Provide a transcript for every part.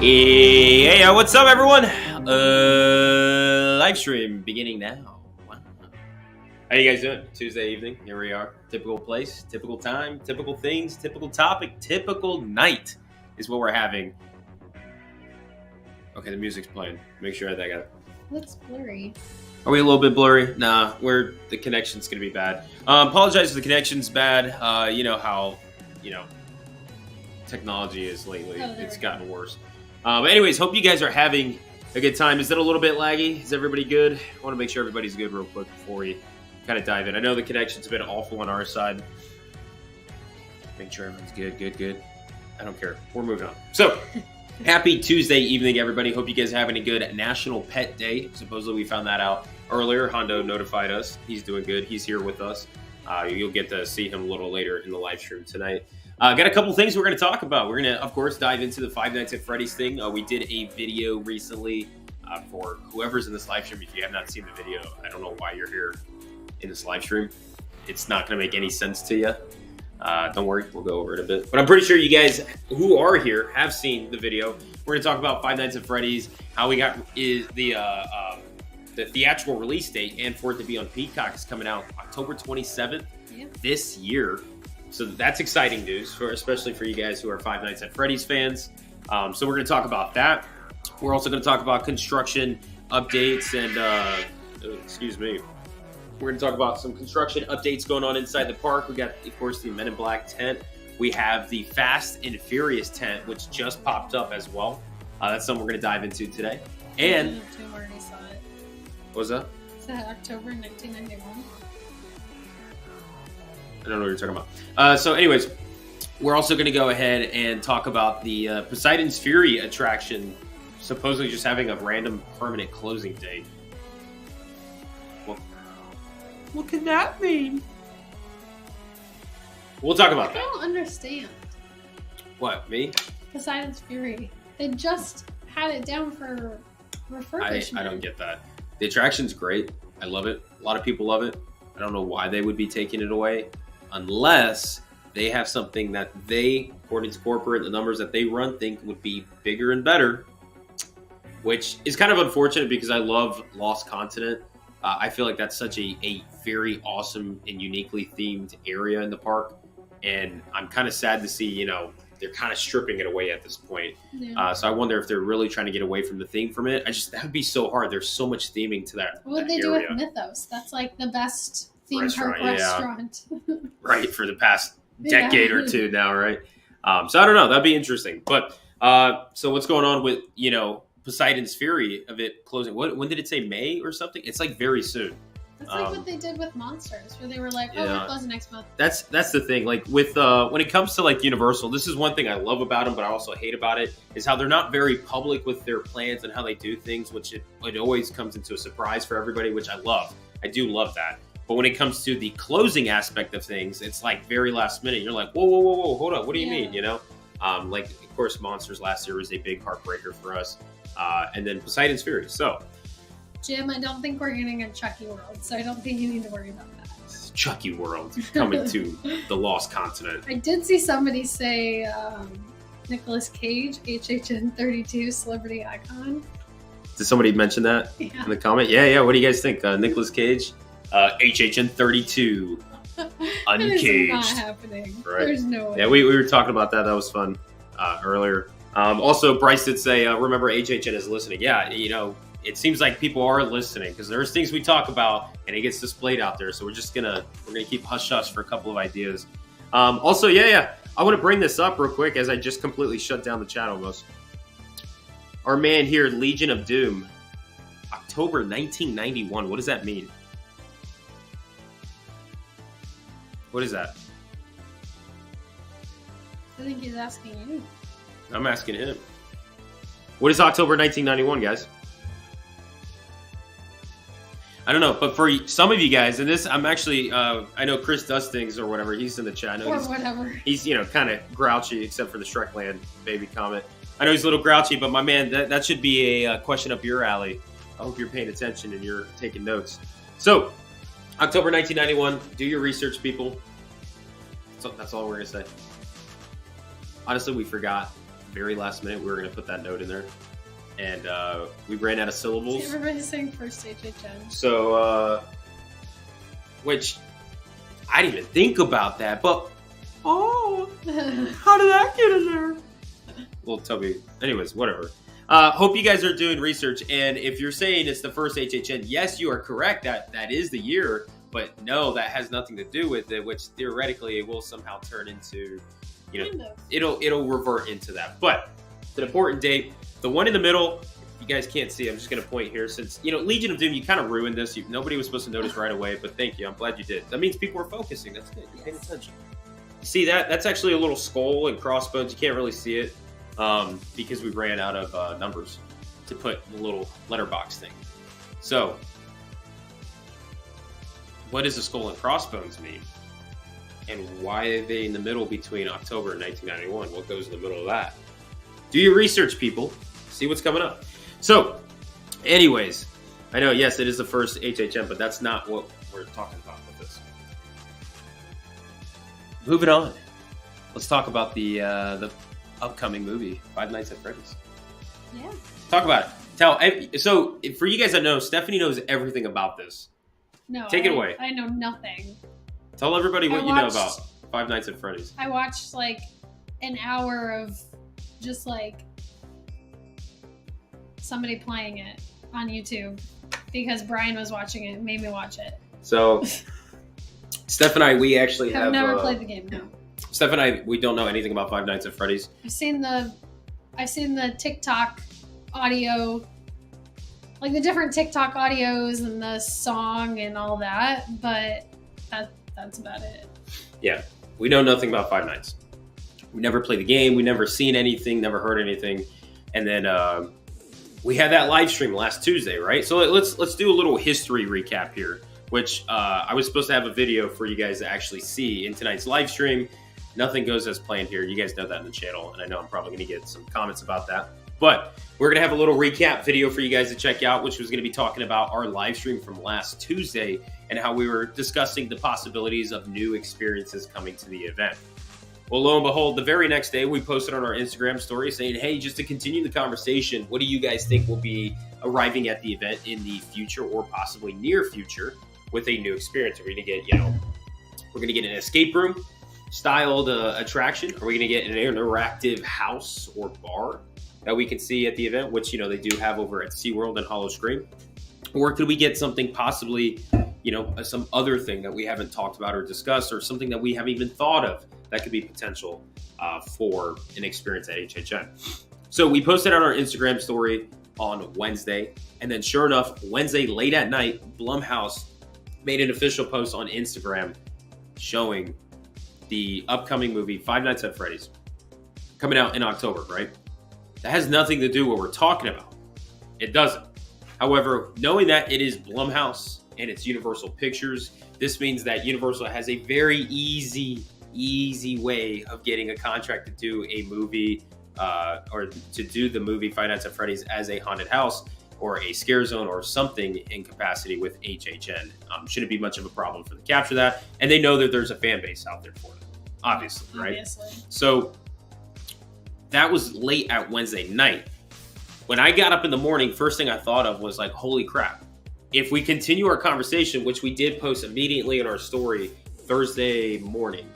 Hey, what's up, everyone? Live stream beginning now. Wow. How you guys doing? Tuesday evening. Here we are. Typical place, typical time, typical things, typical topic, typical night is what we're having. Okay, the music's playing. Make sure I got it. Looks blurry. Are we a little bit blurry? Nah, the connection's gonna be bad. Apologize if the connection's bad. You know how, technology is lately. It's gotten worse. But anyways, hope you guys are having a good time. Is it a little bit laggy? Is everybody good? I want to make sure everybody's good real quick before we kind of dive in. I know the connection's been awful on our side. Make sure everyone's good. I don't care. We're moving on. So, happy Tuesday evening, everybody. Hope you guys are having a good National Pet Day. Supposedly we found that out earlier. Hondo notified us. He's doing good. He's here with us. You'll get to see him a little later in the live stream tonight. Got a couple things we're going to talk about. We're going to, of course, dive into the Five Nights at Freddy's thing. We did a video recently for whoever's in this live stream. If you have not seen the video, I don't know why you're here in this live stream. It's not going to make any sense to you. Don't worry, we'll go over it a bit. But I'm pretty sure you guys who are here have seen the video. We're going to talk about Five Nights at Freddy's, how we got the theatrical release date, and for it to be on Peacock is coming out October 27th this year. So that's exciting news, especially for you guys who are Five Nights at Freddy's fans. So we're going to talk about that. We're also going to talk about construction updates and, we're going to talk about some construction updates going on inside the park. We got, of course, the Men in Black tent. We have the Fast and Furious tent, which just popped up as well. That's something we're going to dive into today. And I already saw it. What was that? Is that October 1991? I don't know what you're talking about. So anyways, we're also going to go ahead and talk about the Poseidon's Fury attraction, supposedly just having a random permanent closing date. Well, what could that mean? We'll talk about I that. don't understand. What, me? Poseidon's Fury. They just had it down for refurbishment. I don't get that. The attraction's great. I love it. A lot of people love it. I don't know why they would be taking it away unless they have something that they, according to corporate, the numbers that they run, think would be bigger and better, which is kind of unfortunate because I love Lost Continent. I feel like that's such a very awesome and uniquely themed area in the park. And I'm kind of sad to see, they're kind of stripping it away at this point. Yeah. So I wonder if they're really trying to get away from the theme from it. That would be so hard. There's so much theming to that. What would they do with Mythos? That's like the best theme park restaurant. Right, for the past decade or two now, right? So I don't know. That'd be interesting. But so what's going on with, Poseidon's Fury of it closing? When did it say May or something? It's like very soon. That's like what they did with Monsters, where they were like, we're closing next month. That's the thing. Like with when it comes to like Universal, this is one thing I love about them, but I also hate about it, is how they're not very public with their plans and how they do things, which it always comes into a surprise for everybody, which I love. I do love that. But when it comes to the closing aspect of things, it's like very last minute. You're like, whoa, hold up. What do you mean? Like, of course, Monsters last year was a big heartbreaker for us. And then Poseidon's Fury. So, Jim, I don't think we're getting a Chucky World, so I don't think you need to worry about that. Chucky World coming to the Lost Continent. I did see somebody say Nicolas Cage, HHN 32, celebrity icon. Did somebody mention that in the comment? Yeah. What do you guys think? Nicolas Cage, HHN 32, uncaged. That is not happening. Right. There's no way. Yeah, we were talking about that. That was fun earlier. Also, Bryce did say, remember HHN is listening. Yeah, it seems like people are listening because there's things we talk about and it gets displayed out there. So we're gonna keep hush hush for a couple of ideas. Also, I want to bring this up real quick as I just completely shut down the chat almost. Our man here, Legion of Doom, October 1991. What does that mean? What is that? I think he's asking you. I'm asking him. What is October 1991, guys? I don't know, but for some of you guys, and this, I'm actually, I know Chris does things or whatever. He's in the chat. I know whatever. He's, kind of grouchy, except for the Shrekland baby comment. I know he's a little grouchy, but my man, that should be a question up your alley. I hope you're paying attention and you're taking notes. So, October 1991, do your research, people. So that's all we're going to say. Honestly, we forgot. Very last minute, we were going to put that note in there. And we ran out of syllables. Everybody's saying first HHN. So, which I didn't even think about that, but how did that get in there? Well, tell me. Anyways, whatever. Hope you guys are doing research, and if you're saying it's the first HHN, yes, you are correct. That is the year, but no, that has nothing to do with it. Which theoretically, it will somehow turn into, it'll revert into that. But it's an important date. The one in the middle, you guys can't see. I'm just going to point here since, Legion of Doom, you kind of ruined this. Nobody was supposed to notice right away, but thank you. I'm glad you did. That means people are focusing. That's good. You're paying attention. You see that? That's actually a little skull and crossbones. You can't really see it because we ran out of numbers to put the little letterbox thing. So, what does the skull and crossbones mean? And why are they in the middle between October and 1991? What goes in the middle of that? Do your research, people. See what's coming up. So, anyways, I know, yes, it is the first HHN, but that's not what we're talking about with this. Moving on. Let's talk about the upcoming movie, Five Nights at Freddy's. Yeah. Talk about it. So, for you guys that know, Stephanie knows everything about this. No. Take it away. I know nothing. Tell everybody what you know about Five Nights at Freddy's. I watched like an hour of just like somebody playing it on YouTube because Brian was watching it and made me watch it. So, Steph and I, we actually have never played the game, no. Steph and I, we don't know anything about Five Nights at Freddy's. I've seen the TikTok audio, like the different TikTok audios and the song and all that, but that's about it. Yeah, we know nothing about Five Nights. We never played the game. We never seen anything, never heard anything. And then we had that live stream last Tuesday, right? So let's do a little history recap here. which I was supposed to have a video for you guys to actually see in tonight's live stream. Nothing goes as planned here. You guys know that in the channel, and I know I'm probably going to get some comments about that. But we're going to have a little recap video for you guys to check out, which was going to be talking about our live stream from last Tuesday and how we were discussing the possibilities of new experiences coming to the event. Well, lo and behold, the very next day, we posted on our Instagram story saying, hey, just to continue the conversation, what do you guys think will be arriving at the event in the future or possibly near future with a new experience? Are we going to get, we're going to get an escape room styled attraction? Are we going to get an interactive house or bar that we can see at the event, which, they do have over at SeaWorld and Hollow Scream? Or could we get something possibly, some other thing that we haven't talked about or discussed, or something that we haven't even thought of that could be potential for an experience at HHN? So we posted on our Instagram story on Wednesday, and then sure enough, Wednesday late at night, Blumhouse made an official post on Instagram showing the upcoming movie Five Nights at Freddy's coming out in October, right? That has nothing to do with what we're talking about. It doesn't. However, knowing that it is Blumhouse and it's Universal Pictures, this means that Universal has a very easy way of getting a contract to do a movie or to do the movie Five Nights at Freddy's as a haunted house or a scare zone or something in capacity with HHN. Shouldn't be much of a problem for them to capture that. And they know that there's a fan base out there for it, obviously, right? Obviously. So that was late at Wednesday night. When I got up in the morning, first thing I thought of was like, holy crap. If we continue our conversation, which we did post immediately in our story Thursday morning,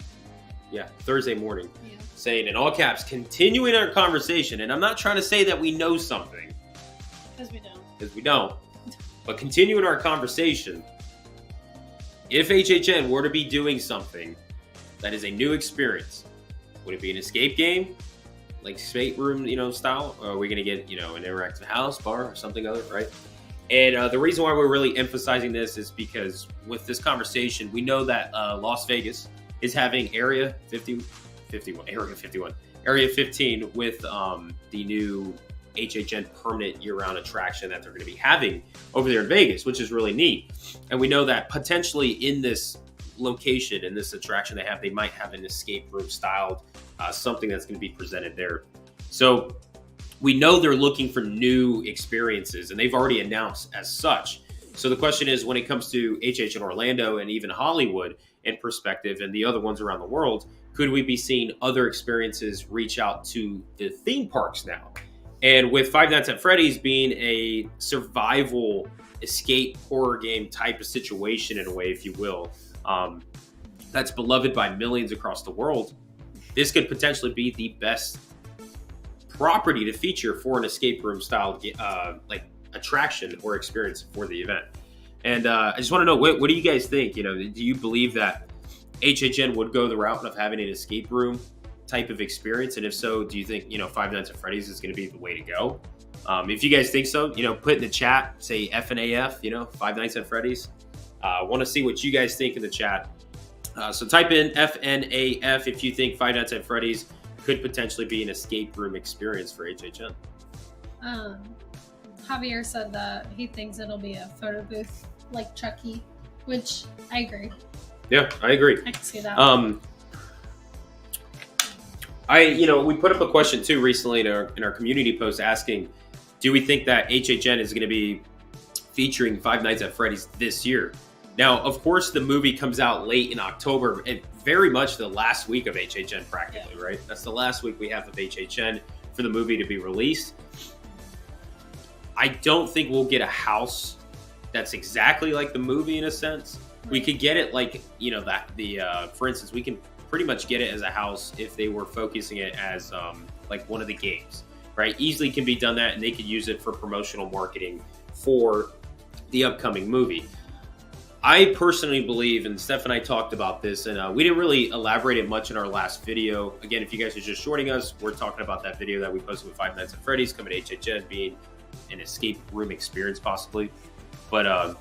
saying in all caps, continuing our conversation. And I'm not trying to say that we know something. Because we don't. But continuing our conversation, if HHN were to be doing something that is a new experience, would it be an escape game? Like escape room, style? Or are we going to get, an interactive house, bar, or something other, right? And the reason why we're really emphasizing this is because with this conversation, we know that Las Vegas is having Area 15 with the new HHN permanent year-round attraction that they're going to be having over there in Vegas, which is really neat. And we know that potentially in this location, in this attraction they might have an escape room styled something that's going to be presented there. So we know they're looking for new experiences, and they've already announced as such. So the question is, when it comes to HHN Orlando and even Hollywood in perspective and the other ones around the world, could we be seeing other experiences reach out to the theme parks now? And with Five Nights at Freddy's being a survival escape horror game type of situation in a way, if you will, that's beloved by millions across the world, this could potentially be the best property to feature for an escape room style attraction or experience for the event. And I just want to know, what do you guys think? Do you believe that HHN would go the route of having an escape room type of experience? And if so, do you think, Five Nights at Freddy's is going to be the way to go? If you guys think so, put in the chat, say FNAF, Five Nights at Freddy's. I want to see what you guys think in the chat. So type in FNAF if you think Five Nights at Freddy's could potentially be an escape room experience for HHN. Javier said that he thinks it'll be a photo booth like Chucky, which I agree. Yeah, I agree. I can see that. We put up a question too recently in our community post asking, do we think that HHN is going to be featuring Five Nights at Freddy's this year? Now, of course, the movie comes out late in October, and very much the last week of HHN practically, right? That's the last week we have of HHN for the movie to be released. I don't think we'll get a house that's exactly like the movie in a sense. We could get it like, for instance, we can pretty much get it as a house if they were focusing it as like one of the games, right? Easily can be done that, and they could use it for promotional marketing for the upcoming movie. I personally believe, and Steph and I talked about this, and we didn't really elaborate it much in our last video. Again, if you guys are just shorting us, we're talking about that video that we posted with Five Nights at Freddy's coming to HHN being an escape room experience possibly. But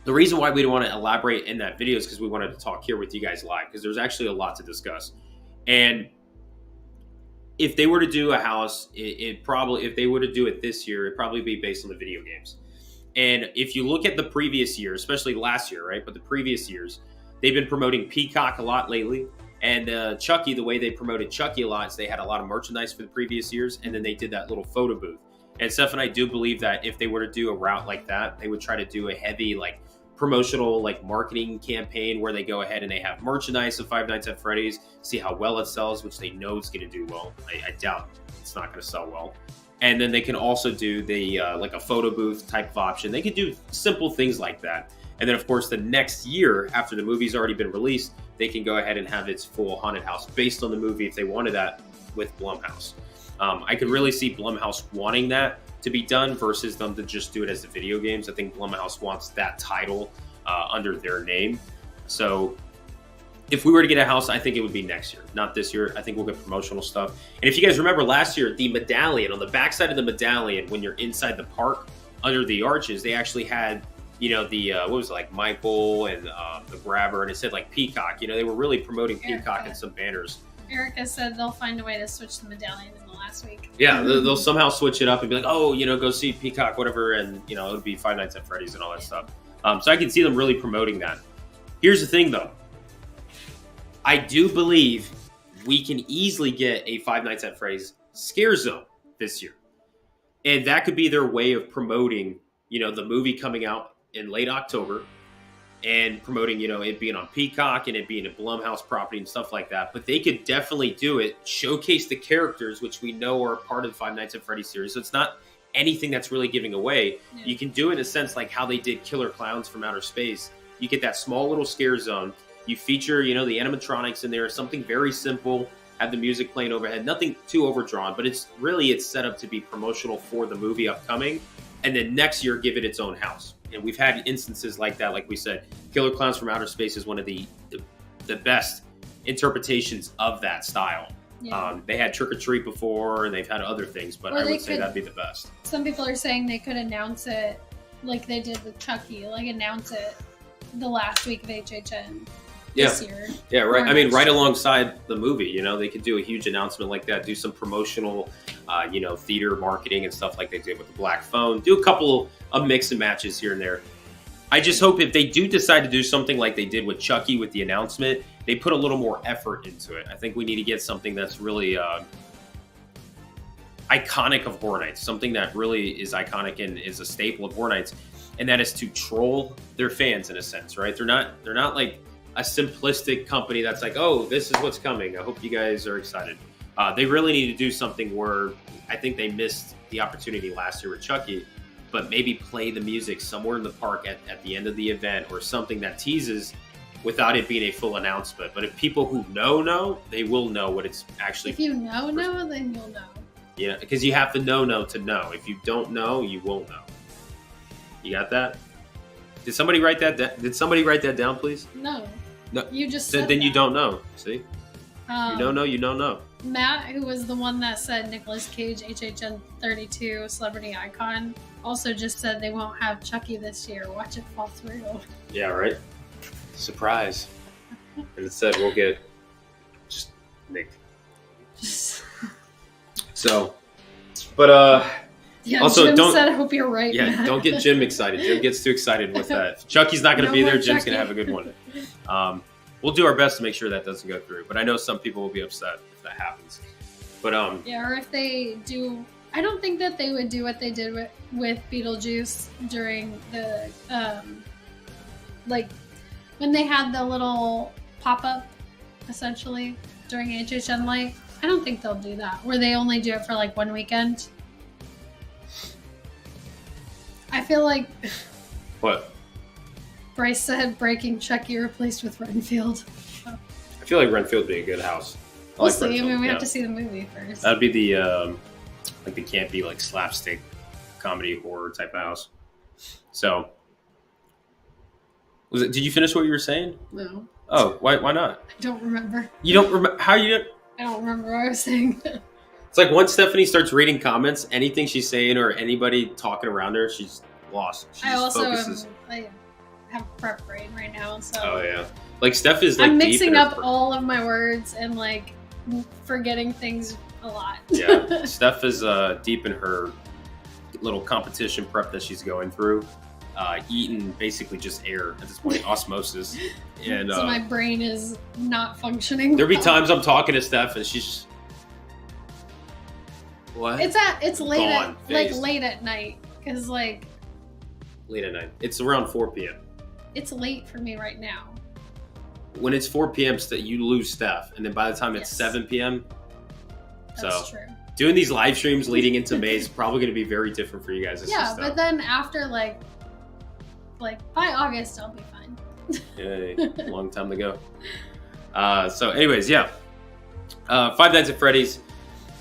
the reason why we didn't want to elaborate in that video is because we wanted to talk here with you guys live, because there's actually a lot to discuss. And if they were to do a house, if they were to do it this year, it'd probably be based on the video games. And if you look at the previous year, especially last year, right? But the previous years, they've been promoting Peacock a lot lately. And Chucky, the way they promoted Chucky a lot is they had a lot of merchandise for the previous years, and then they did that little photo booth. And Steph and I do believe that if they were to do a route like that, they would try to do a heavy like promotional like marketing campaign where they go ahead and they have merchandise of Five Nights at Freddy's, see how well it sells, which they know it's going to do well. I doubt it's not going to sell well. And then they can also do the like a photo booth type of option. They could do simple things like that. And then, of course, the next year after the movie's already been released, they can go ahead and have its full haunted house based on the movie if they wanted that with Blumhouse. I could really see Blumhouse wanting that to be done versus them to just do it as the video games. I think Blumhouse wants that title under their name. So if we were to get a house, I think it would be next year, not this year. I think we'll get promotional stuff. And if you guys remember last year, the medallion, on the backside of the medallion, when you're inside the park under the arches, they actually had, you know, the, what was it, like Michael and the grabber, and it said like Peacock. You know, they were really promoting Peacock in some banners. Erica said they'll find a way to switch the medallion in the last week. Yeah, they'll somehow switch it up and be like, oh, you know, go see Peacock, whatever, and, you know, it'll be Five Nights at Freddy's and all that stuff. So I can see them really promoting that. Here's the thing, though. I do believe we can easily get a Five Nights at Freddy's scare zone this year. And that could be their way of promoting, you know, the movie coming out in late October and promoting, you know, it being on Peacock and it being a Blumhouse property and stuff like that. But they could definitely do it, showcase the characters, which we know are part of the Five Nights at Freddy's series. So it's not anything that's really giving away. Yeah. You can do it in a sense like how they did Killer Clowns from Outer Space. You get that small little scare zone. You feature, you know, the animatronics in there, something very simple, have the music playing overhead, nothing too overdrawn, but it's set up to be promotional for the movie upcoming. And then next year, give it its own house. And we've had instances like that. Like we said, Killer Clowns from Outer Space is one of the best interpretations of that style. Yeah. They had Trick or Treat before, and they've had other things, but I would say that'd be the best. Some people are saying they could announce it like they did with Chucky, like announce it the last week of HHN. This year. Yeah, right. I mean, right alongside the movie, you know, they could do a huge announcement like that, do some promotional, you know, theater marketing and stuff like they did with the Black Phone, do a couple of mix and matches here and there. I just hope if they do decide to do something like they did with Chucky with the announcement, they put a little more effort into it. I think we need to get something that's really iconic of Horror Nights, something that really is iconic and is a staple of Horror Nights, and that is to troll their fans in a sense, right? They're not like a simplistic company that's like, oh, this is what's coming. I hope you guys are excited. They really need to do something where I think they missed the opportunity last year with Chucky, but maybe play the music somewhere in the park at the end of the event or something that teases without it being a full announcement. But if people who know, they will know what it's actually. If you know, then you'll know. Yeah, because you have to know to know. If you don't know, you won't know. You got that? Did somebody write that down? Did somebody write that down, please? No. No. You just said then that. You don't know. See? You don't know. Matt, who was the one that said Nicolas Cage, HHN 32, celebrity icon, also just said they won't have Chucky this year. Watch it fall through. Yeah, right? Surprise. And instead, we'll get just Nick. So, but, yeah, also, Jim said, I hope you're right. Yeah, Matt. Don't get Jim excited. Jim gets too excited with that. If Chucky's not going to be there. Jim's going to have a good one. We'll do our best to make sure that doesn't go through. But I know some people will be upset if that happens. But yeah, or if they do, I don't think that they would do what they did with Beetlejuice during the like when they had the little pop-up essentially during HHN Light. I don't think they'll do that, where they only do it for like one weekend. I feel like... What? Bryce said Breaking Chucky replaced with Renfield. I feel like Renfield would be a good house. We'll see. Renfield. I mean, we have to see the movie first. That'd be the like the campy, like slapstick comedy horror type of house. So, did you finish what you were saying? No. Oh, why not? I don't remember. You don't remember? How you? I don't remember what I was saying. It's like once Stephanie starts reading comments, anything she's saying or anybody talking around her, she's lost. She I also focuses. I have prep brain right now, so. Oh yeah, like Steph is like. I'm mixing up all of my words and like forgetting things a lot. Yeah, Steph is deep in her little competition prep that she's going through, eating basically just air at this point, osmosis. And so my brain is not functioning. There'll be times I'm talking to Steph and she's just, what? It's late at night, because like late at night. It's around 4 p.m. It's late for me right now. When it's 4 p.m. you lose Steph, and then by the time it's 7 p.m. That's true. Doing these live streams leading into May is probably going to be very different for you guys. Yeah, but then after like by August, I'll be fine. Yay, long time to go. So anyways, yeah. Five Nights at Freddy's.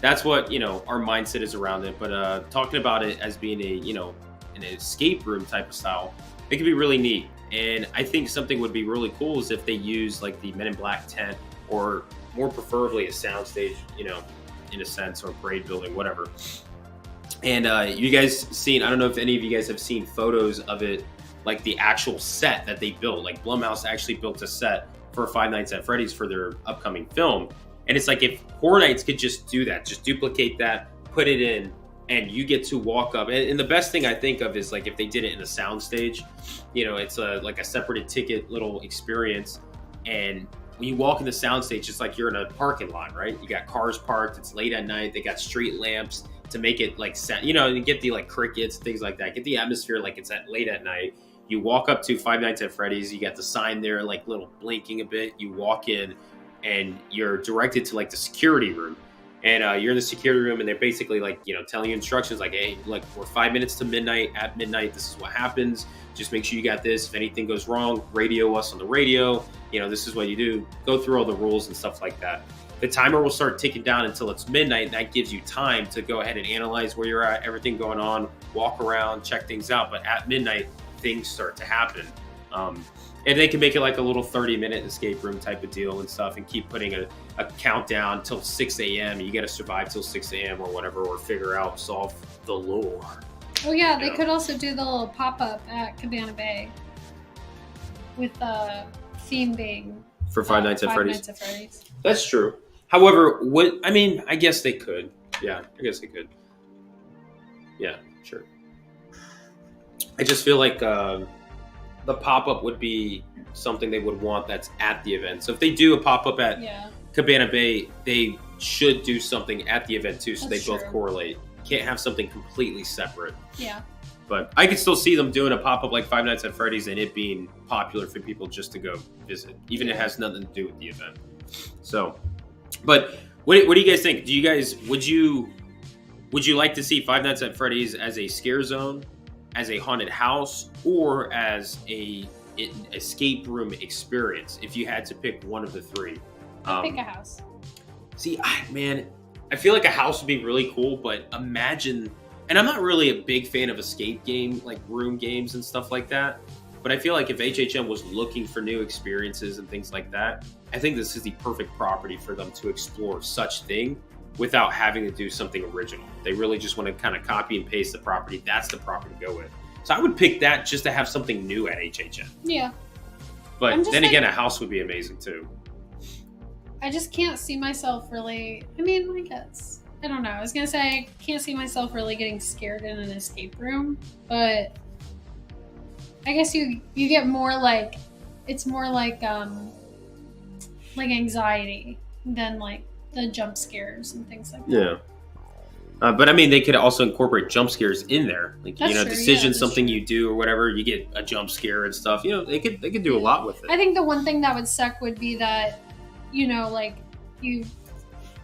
That's what, our mindset is around it. But talking about it as being an escape room type of style, it could be really neat. And I think something would be really cool is if they use like the Men in Black tent, or more preferably a soundstage, in a sense, or a parade building, whatever. And you guys seen, I don't know if any of you guys have seen photos of it, like the actual set that they built. Like Blumhouse actually built a set for Five Nights at Freddy's for their upcoming film. And it's like, if Horror Nights could just do that, just duplicate that, put it in, and you get to walk up. And the best thing I think of is like if they did it in a soundstage, it's like a separated ticket little experience. And when you walk in the soundstage, it's like you're in a parking lot, right? You got cars parked. It's late at night. They got street lamps to make it like, you get the like crickets, things like that. Get the atmosphere like it's late at night. You walk up to Five Nights at Freddy's. You got the sign there, like little blinking a bit. You walk in, and you're directed to like the security room. And you're in the security room, and they're basically like, telling you instructions like, hey, like we're 5 minutes to midnight. At midnight, this is what happens. Just make sure you got this. If anything goes wrong, radio us on the radio. This is what you do. Go through all the rules and stuff like that. The timer will start ticking down until it's midnight. And that gives you time to go ahead and analyze where you're at, everything going on, walk around, check things out. But at midnight, things start to happen. And they can make it like a little 30-minute escape room type of deal and stuff, and keep putting a countdown till 6 a.m. You got to survive till 6 a.m. or whatever, or solve the lore. Oh yeah, they could also do the little pop-up at Cabana Bay with the theme being for Five Nights at Freddy's. Nights at Freddy's. That's true. However, I guess they could. Yeah, I guess they could. Yeah, sure. I just feel like the pop-up would be something they would want that's at the event. So if they do a pop-up at Cabana Bay, they should do something at the event too, so that's both correlate. Can't have something completely separate. Yeah. But I could still see them doing a pop-up like Five Nights at Freddy's and it being popular for people just to go visit, even if it has nothing to do with the event. So, but what do you guys think? Would you like to see Five Nights at Freddy's as a scare zone, as a haunted house, or as an escape room experience? If you had to pick one of the three, pick a house. See, man, I feel like a house would be really cool, but imagine, and I'm not really a big fan of escape game, like room games and stuff like that, but I feel like if HHN was looking for new experiences and things like that, I think this is the perfect property for them to explore such thing without having to do something original. They really just want to kind of copy and paste the property. That's the property to go with. So I would pick that just to have something new at HHN. Yeah. But then again, a house would be amazing too. I just can't see myself really, I guess, I don't know. I was going to say, I can't see myself really getting scared in an escape room, but I guess you get more like, it's more like anxiety than like the jump scares and things like that. Yeah. But they could also incorporate jump scares in there. Like, decisions, something you do or whatever, you get a jump scare and stuff. They could do a lot with it. I think the one thing that would suck would be that,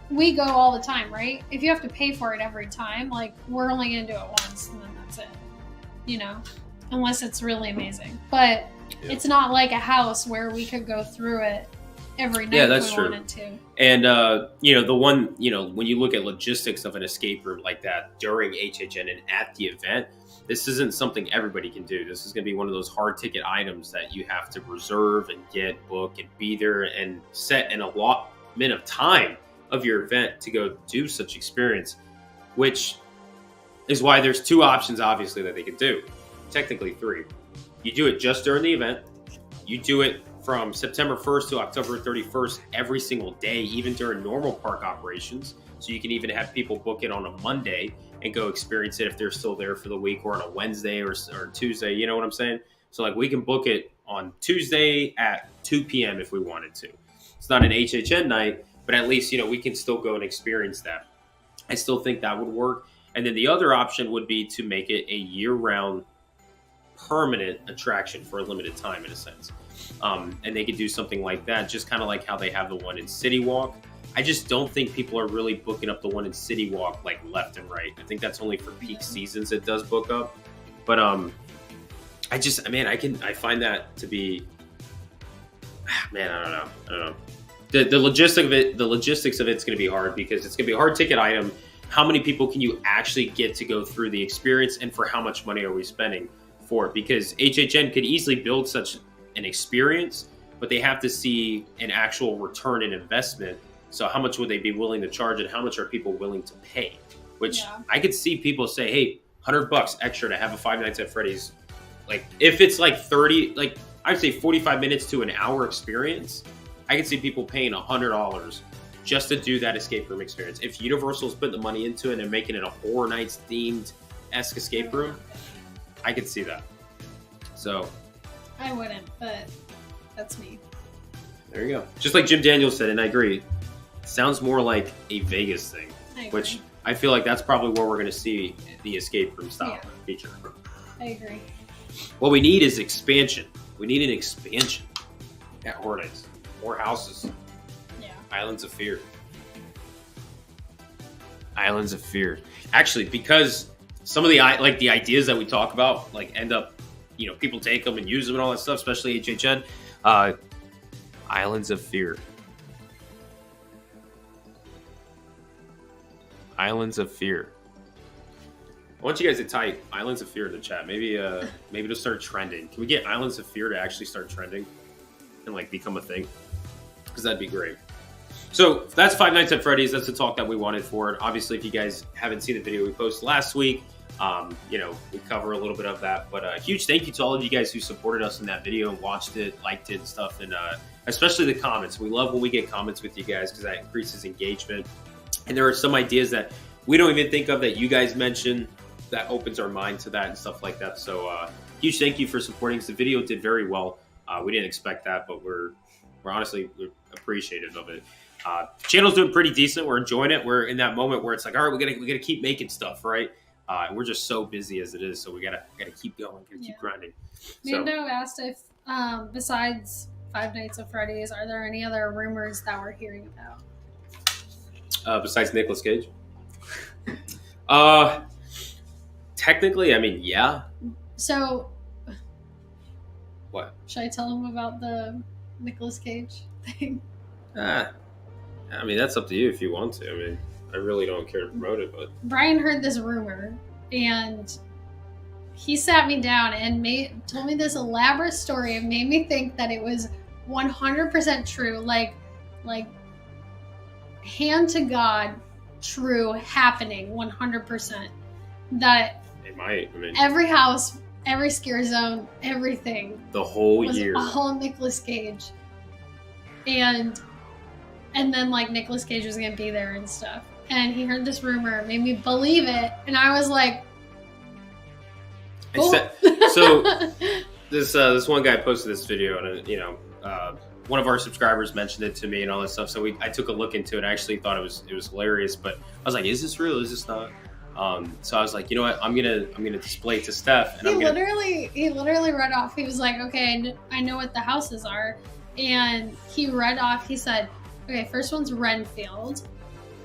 we go all the time, right? If you have to pay for it every time, like, we're only going to do it once and then that's it, unless it's really amazing. But it's not like a house where we could go through it every night if we wanted to. And, the one, when you look at logistics of an escape room like that during HHN and at the event, this isn't something everybody can do. This is going to be one of those hard ticket items that you have to reserve and book and be there and set an allotment of time of your event to go do such experience, which is why there's two options, obviously, that they could do. Technically three. You do it just during the event. You do it from September 1st to October 31st every single day, even during normal park operations. So you can even have people book it on a Monday and go experience it if they're still there for the week, or on a Wednesday or Tuesday. You know what I'm saying? So like we can book it on Tuesday at 2 p.m. if we wanted to. It's not an HHN night, but at least, we can still go and experience that. I still think that would work. And then the other option would be to make it a year-round permanent attraction for a limited time, in a sense. And they could do something like that, just kind of like how they have the one in City Walk. I just don't think people are really booking up the one in City Walk like left and right. I think that's only for peak seasons it does book up. But I find that to be, man, I don't know. The logistics of it's going to be hard, because it's going to be a hard ticket item. How many people can you actually get to go through the experience, and for how much money are we spending for it? Because HHN could easily build such an experience, but they have to see an actual return in investment. So how much would they be willing to charge, and how much are people willing to pay? Which I could see people say, hey, $100 extra to have a Five Nights at Freddy's. Like if it's like 30, like I'd say 45 minutes to an hour experience, I could see people paying $100 just to do that escape room experience. If Universal's putting the money into it and making it a Horror Nights themed-esque escape room, I could see that. So I wouldn't, but that's me. There you go. Just like Jim Daniels said, and I agree, sounds more like a Vegas thing, which I feel like that's probably where we're going to see the escape room style feature. I agree. What we need is expansion. We need an expansion at Horror Nights. More houses. Yeah. Islands of Fear. Islands of Fear. Actually, because some of the ideas that we talk about end up, people take them and use them and all that stuff, especially HHN. Islands of Fear. Islands of Fear. I want you guys to type Islands of Fear in the chat. Maybe it'll start trending. Can we get Islands of Fear to actually start trending and become a thing? Because that'd be great. So that's Five Nights at Freddy's. That's the talk that we wanted for it. Obviously, if you guys haven't seen the video we posted last week, we cover a little bit of that. But a huge thank you to all of you guys who supported us in that video and watched it, liked it and stuff. And especially the comments. We love when we get comments with you guys, because that increases engagement. And there are some ideas that we don't even think of that you guys mentioned that opens our mind to that and stuff like that. So huge thank you for supporting us. The video did very well. We didn't expect that, but we're honestly appreciative of it. Channel's doing pretty decent. We're enjoying it. We're in that moment where it's like, all right, we gotta keep making stuff, right? And we're just so busy as it is, so we gotta keep going, keep grinding. Mando asked if besides Five Nights at Freddy's, are there any other rumors that we're hearing about? Besides Nicolas Cage? Technically, I mean, yeah. So, what? Should I tell him about the Nicolas Cage thing? I mean, that's up to you if you want to. I mean, I really don't care to promote it, but Brian heard this rumor, and he sat me down and told me this elaborate story and made me think that it was 100% true, like hand to God, true, happening, 100%. That it might. I mean, every house, every scare zone, everything, the whole was year, a whole Nicolas Cage, and then Nicolas Cage was gonna be there and stuff. And he heard this rumor, made me believe it, and I was like, cool. So this one guy posted this video, and one of our subscribers mentioned it to me and all that stuff. So I took a look into it. I actually thought it was hilarious, but I was like, is this real? Is this not? So I was like, you know what? I'm gonna display it to Steph. And he literally read off. He was like, okay, I know what the houses are, and he read off. He said, okay, first one's Renfield,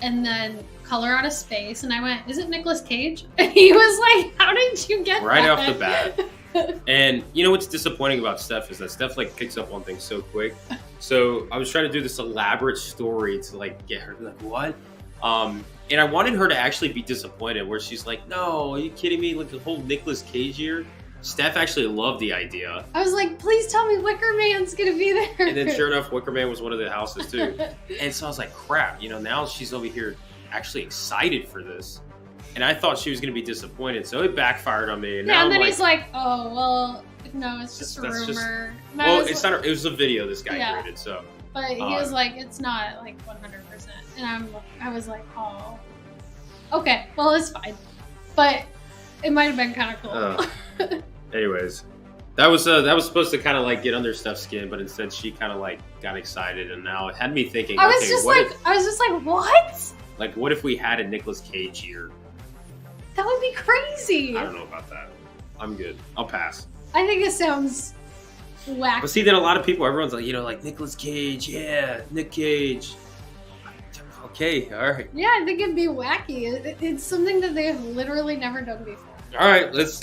and then Color Out of Space. And I went, is it Nicolas Cage? And he was like, how did you get right that? Off the bat? And what's disappointing about Steph is that Steph picks up on things so quick. So I was trying to do this elaborate story to get her to be like, what? And I wanted her to actually be disappointed, where she's like, no, are you kidding me? The whole Nicolas Cage year? Steph actually loved the idea. I was like, please tell me Wicker Man's gonna be there. And then sure enough, Wicker Man was one of the houses too. And so I was like, crap, now she's over here actually excited for this. And I thought she was gonna be disappointed, so it backfired on me. And and then he's like, oh, well, no, it's just a rumor. It was a video this guy created, so. But he was like, it's not 100%. And I was like, oh, okay, well, it's fine. but it might have been kind of cool. Anyways, that was supposed to kind of like get under Steph's skin, but instead she kind of like got excited, and now it had me thinking. I was just like, what? Like, what if we had a Nicolas Cage here? That would be crazy. I don't know about that. I'm good. I'll pass. I think it sounds wacky. But see, then a lot of people, everyone's like, like Nicolas Cage, yeah, Nick Cage. Okay, all right. Yeah, I think it'd be wacky. It's something that they've literally never done before. All right, let's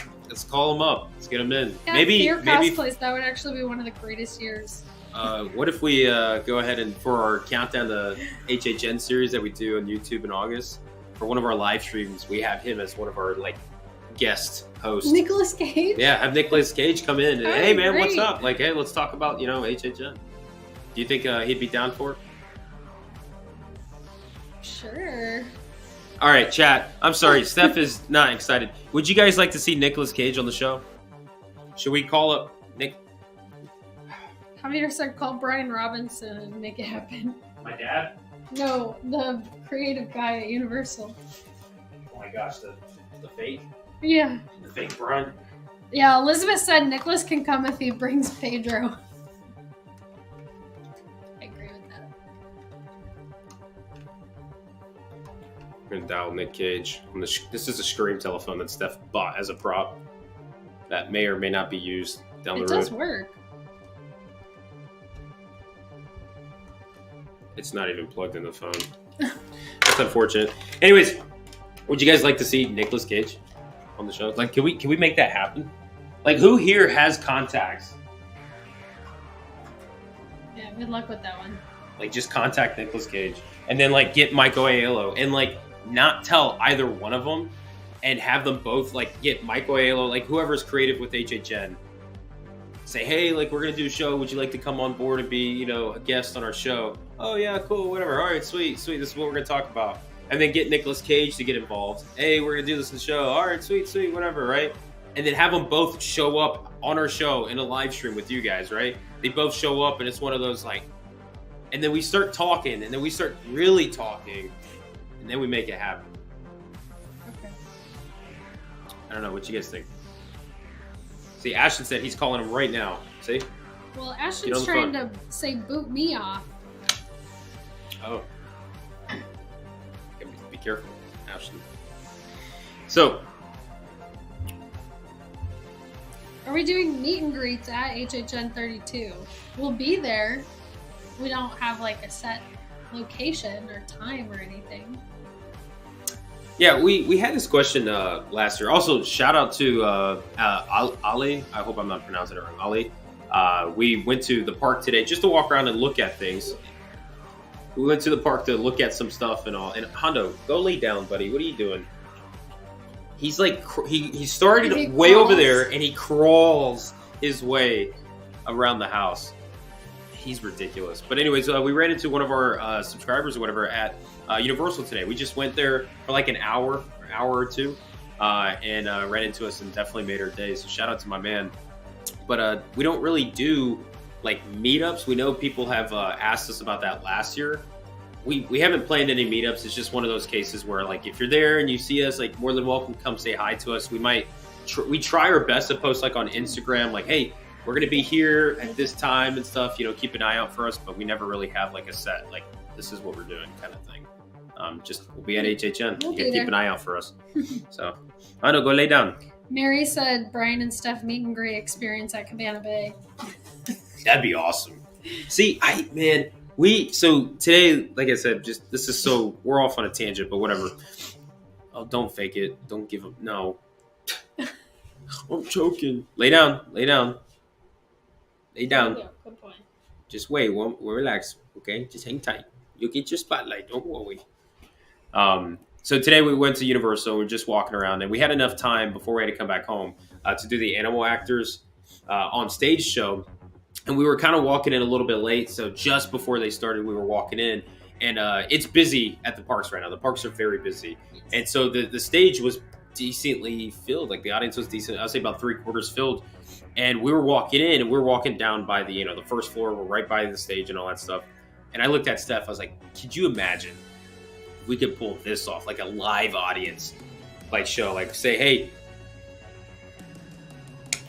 call them up. Let's get them in. Yeah, maybe cosplays, that would actually be one of the greatest years. What if we go ahead and for our countdown to HHN series that we do on YouTube in August, for one of our live streams, we have him as one of our like guest hosts. Nicolas Cage? Yeah, have Nicolas Cage come in and Oh, hey man, great. what's up? Like, hey, let's talk about HHN. Do you think he'd be down for it? Sure. All right, chat. I'm sorry, Steph is not excited. Would you guys like to see Nicolas Cage on the show? Should we call up Nick? Javier said call Brian Robinson and make it happen. My dad? No, the creative guy at Universal. Oh my gosh, the fake? Yeah. The fake Brian? Yeah, Elizabeth said Nicholas can come if he brings Pedro. I agree with that. We're gonna dial Nick Cage. This is a Scream telephone that Steph bought as a prop that may or may not be used down the It road. does work. It's not even plugged in the phone. That's unfortunate. Anyways, would you guys like to see Nicolas Cage on the show? Like, can we make that happen? Like, who here has contacts? Yeah, good luck with that one. Like, just contact Nicolas Cage and then like get Michael Aiello and like not tell either one of them and have them both like get Michael Aiello, like whoever's creative with HHN. Say, hey, like we're gonna do a show. Would you like to come on board and be, a guest on our show? Oh yeah, cool, whatever. All right, sweet. This is what we're gonna talk about. And then get Nicolas Cage to get involved. Hey, we're gonna do this in the show. All right, sweet, whatever, right? And then have them both show up on our show in a live stream with you guys, right? They both show up, and it's one of those like, and then we start talking, and then we start really talking, and then we make it happen. Okay. I don't know. What you guys think? See, Ashton said he's calling him right now. See? Well, Ashton's trying to say boot me off. Oh. Be careful, Ashton. So. Are we doing meet and greets at HHN 32? We'll be there. We don't have like a set location or time or anything. Yeah, we had this question last year. Also, shout out to Ali. I hope I'm not pronouncing it wrong. Ali. We went to the park today just to walk around and look at things. We went to the park to look at some stuff and all. And Hondo, go lay down, buddy. What are you doing? He's like, he started way over there and he crawls his way around the house. He's ridiculous. But anyways, we ran into one of our subscribers or whatever at Universal today. We just went there for like an hour or two, and ran into us and definitely made our day. So shout out to my man. But we don't really do like meetups. We know people have asked us about that last year. We haven't planned any meetups. It's just one of those cases where like if you're there and you see us, like more than welcome, come say hi to us. We might we try our best to post like on Instagram, like, hey, we're gonna be here at this time and stuff. Keep an eye out for us. But we never really have like a set like this is what we're doing kind of thing. We'll be at HHN. You gotta keep an eye out for us. So I know, go lay down. Mary said Brian and Steph meet and greet experience at Cabana Bay. That'd be awesome. See, so today, like I said, we're off on a tangent, but whatever. Oh, don't fake it. Don't give up. No. I'm choking. Lay down. Yeah, good point. Just wait. We'll relax. Okay. Just hang tight. You'll get your spotlight. Don't worry. So today we went to Universal. We're just walking around, and we had enough time before we had to come back home to do the Animal Actors on stage show. And we were kind of walking in a little bit late, so just before they started, we were walking in. And it's busy at the parks right now. The parks are very busy. And so the stage was decently filled. Like the audience was decent. I'd say about 3/4 filled. And we were walking in, and we were walking down by the first floor. We're right by the stage and all that stuff. And I looked at Steph. I was like, could you imagine if we could pull this off, like a live audience like show, like say, hey,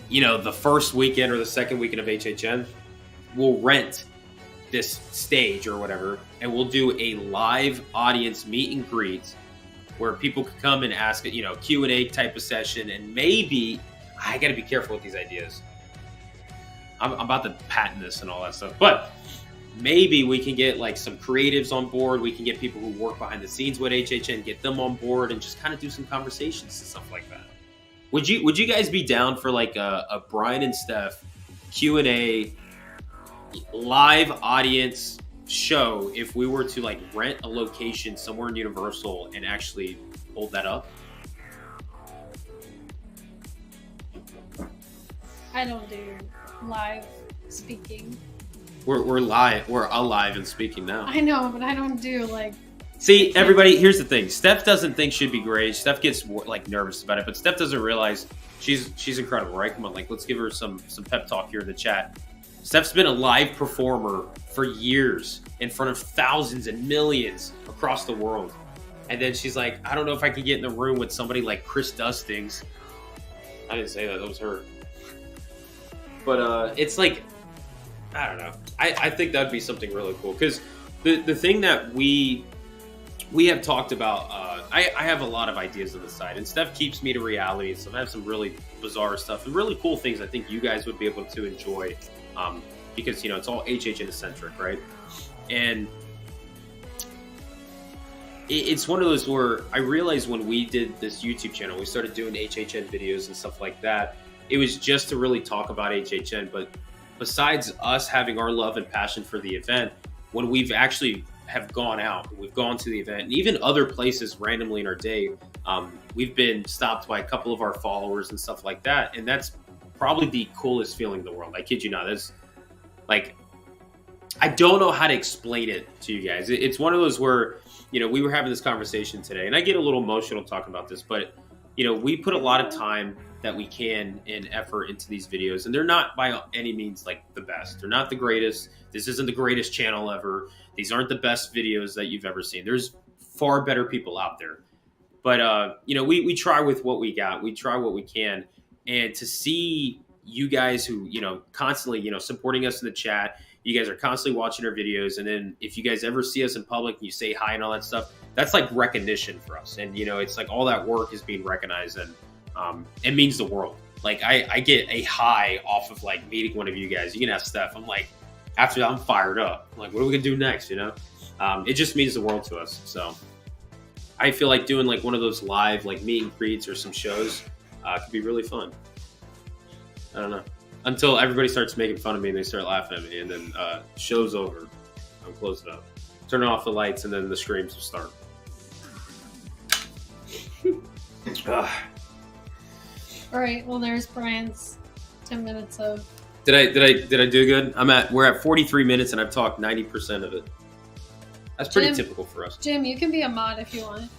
you know, the first weekend or the second weekend of HHN, we'll rent this stage or whatever, and we'll do a live audience meet and greet where people could come and ask, you know, Q&A type of session. And maybe, I got to be careful with these ideas. I'm about to patent this and all that stuff, but maybe we can get like some creatives on board. We can get people who work behind the scenes with HHN, get them on board, and just kind of do some conversations and stuff like that. Would you guys be down for like a Brian and Steph Q&A live audience show if we were to like rent a location somewhere in Universal and actually hold that up? I don't do live speaking. We're live. We're alive and speaking now. I know, but I don't do like. See, everybody, here's the thing. Steph doesn't think she'd be great. Steph gets like nervous about it, but Steph doesn't realize she's incredible, right? Come on, like let's give her some pep talk here in the chat. Steph's been a live performer for years in front of thousands and millions across the world. And then she's like, I don't know if I could get in the room with somebody like Chris Dustings. I didn't say that. That was her. But it's like, I don't know. I think that'd be something really cool. Because the thing that we have talked about, I have a lot of ideas on the side. And Steph keeps me to reality. So I have some really bizarre stuff and really cool things I think you guys would be able to enjoy. Because, you know, it's all HHN centric, right? And it's one of those where I realized when we did this YouTube channel, we started doing HHN videos and stuff like that. It was just to really talk about HHN. But besides us having our love and passion for the event, when we've actually have gone out, we've gone to the event, and even other places randomly in our day, we've been stopped by a couple of our followers and stuff like that. And that's probably the coolest feeling in the world. I kid you not. That's like, I don't know how to explain it to you guys. It's one of those where, you know, we were having this conversation today, and I get a little emotional talking about this, but, you know, we put a lot of time that we can and effort into these videos, and they're not by any means like the best. They're not the greatest. This isn't the greatest channel ever. These aren't the best videos that you've ever seen. There's far better people out there. But, you know, we try with what we got. We try what we can. And to see you guys who, you know, constantly, you know, supporting us in the chat, you guys are constantly watching our videos. And then if you guys ever see us in public and you say hi and all that stuff, that's like recognition for us. And, you know, it's like all that work is being recognized, and it means the world. Like I get a high off of like meeting one of you guys. You can ask Steph. I'm like, after that, I'm fired up. I'm like, what are we gonna do next? You know, it just means the world to us. So I feel like doing like one of those live like meet and greets or some shows could be really fun. I don't know. Until everybody starts making fun of me and they start laughing at me, and then show's over. I'm closing up. Turning off the lights, and then the screams will start. All right. Well, there's Brian's 10 minutes of. Did I do good? We're at 43 minutes, and I've talked 90% of it. That's pretty typical for us. Jim, you can be a mod if you want.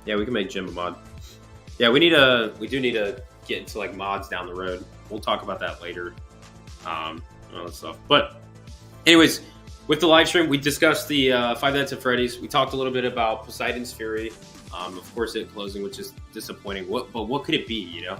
Yeah, we can make Jim a mod. Yeah, we do need to get into like mods down the road. We'll talk about that later. All that stuff. But anyways, with the live stream, we discussed the Five Nights at Freddy's. We talked a little bit about Poseidon's Fury. Of course, it closing, which is disappointing. But what could it be? You know,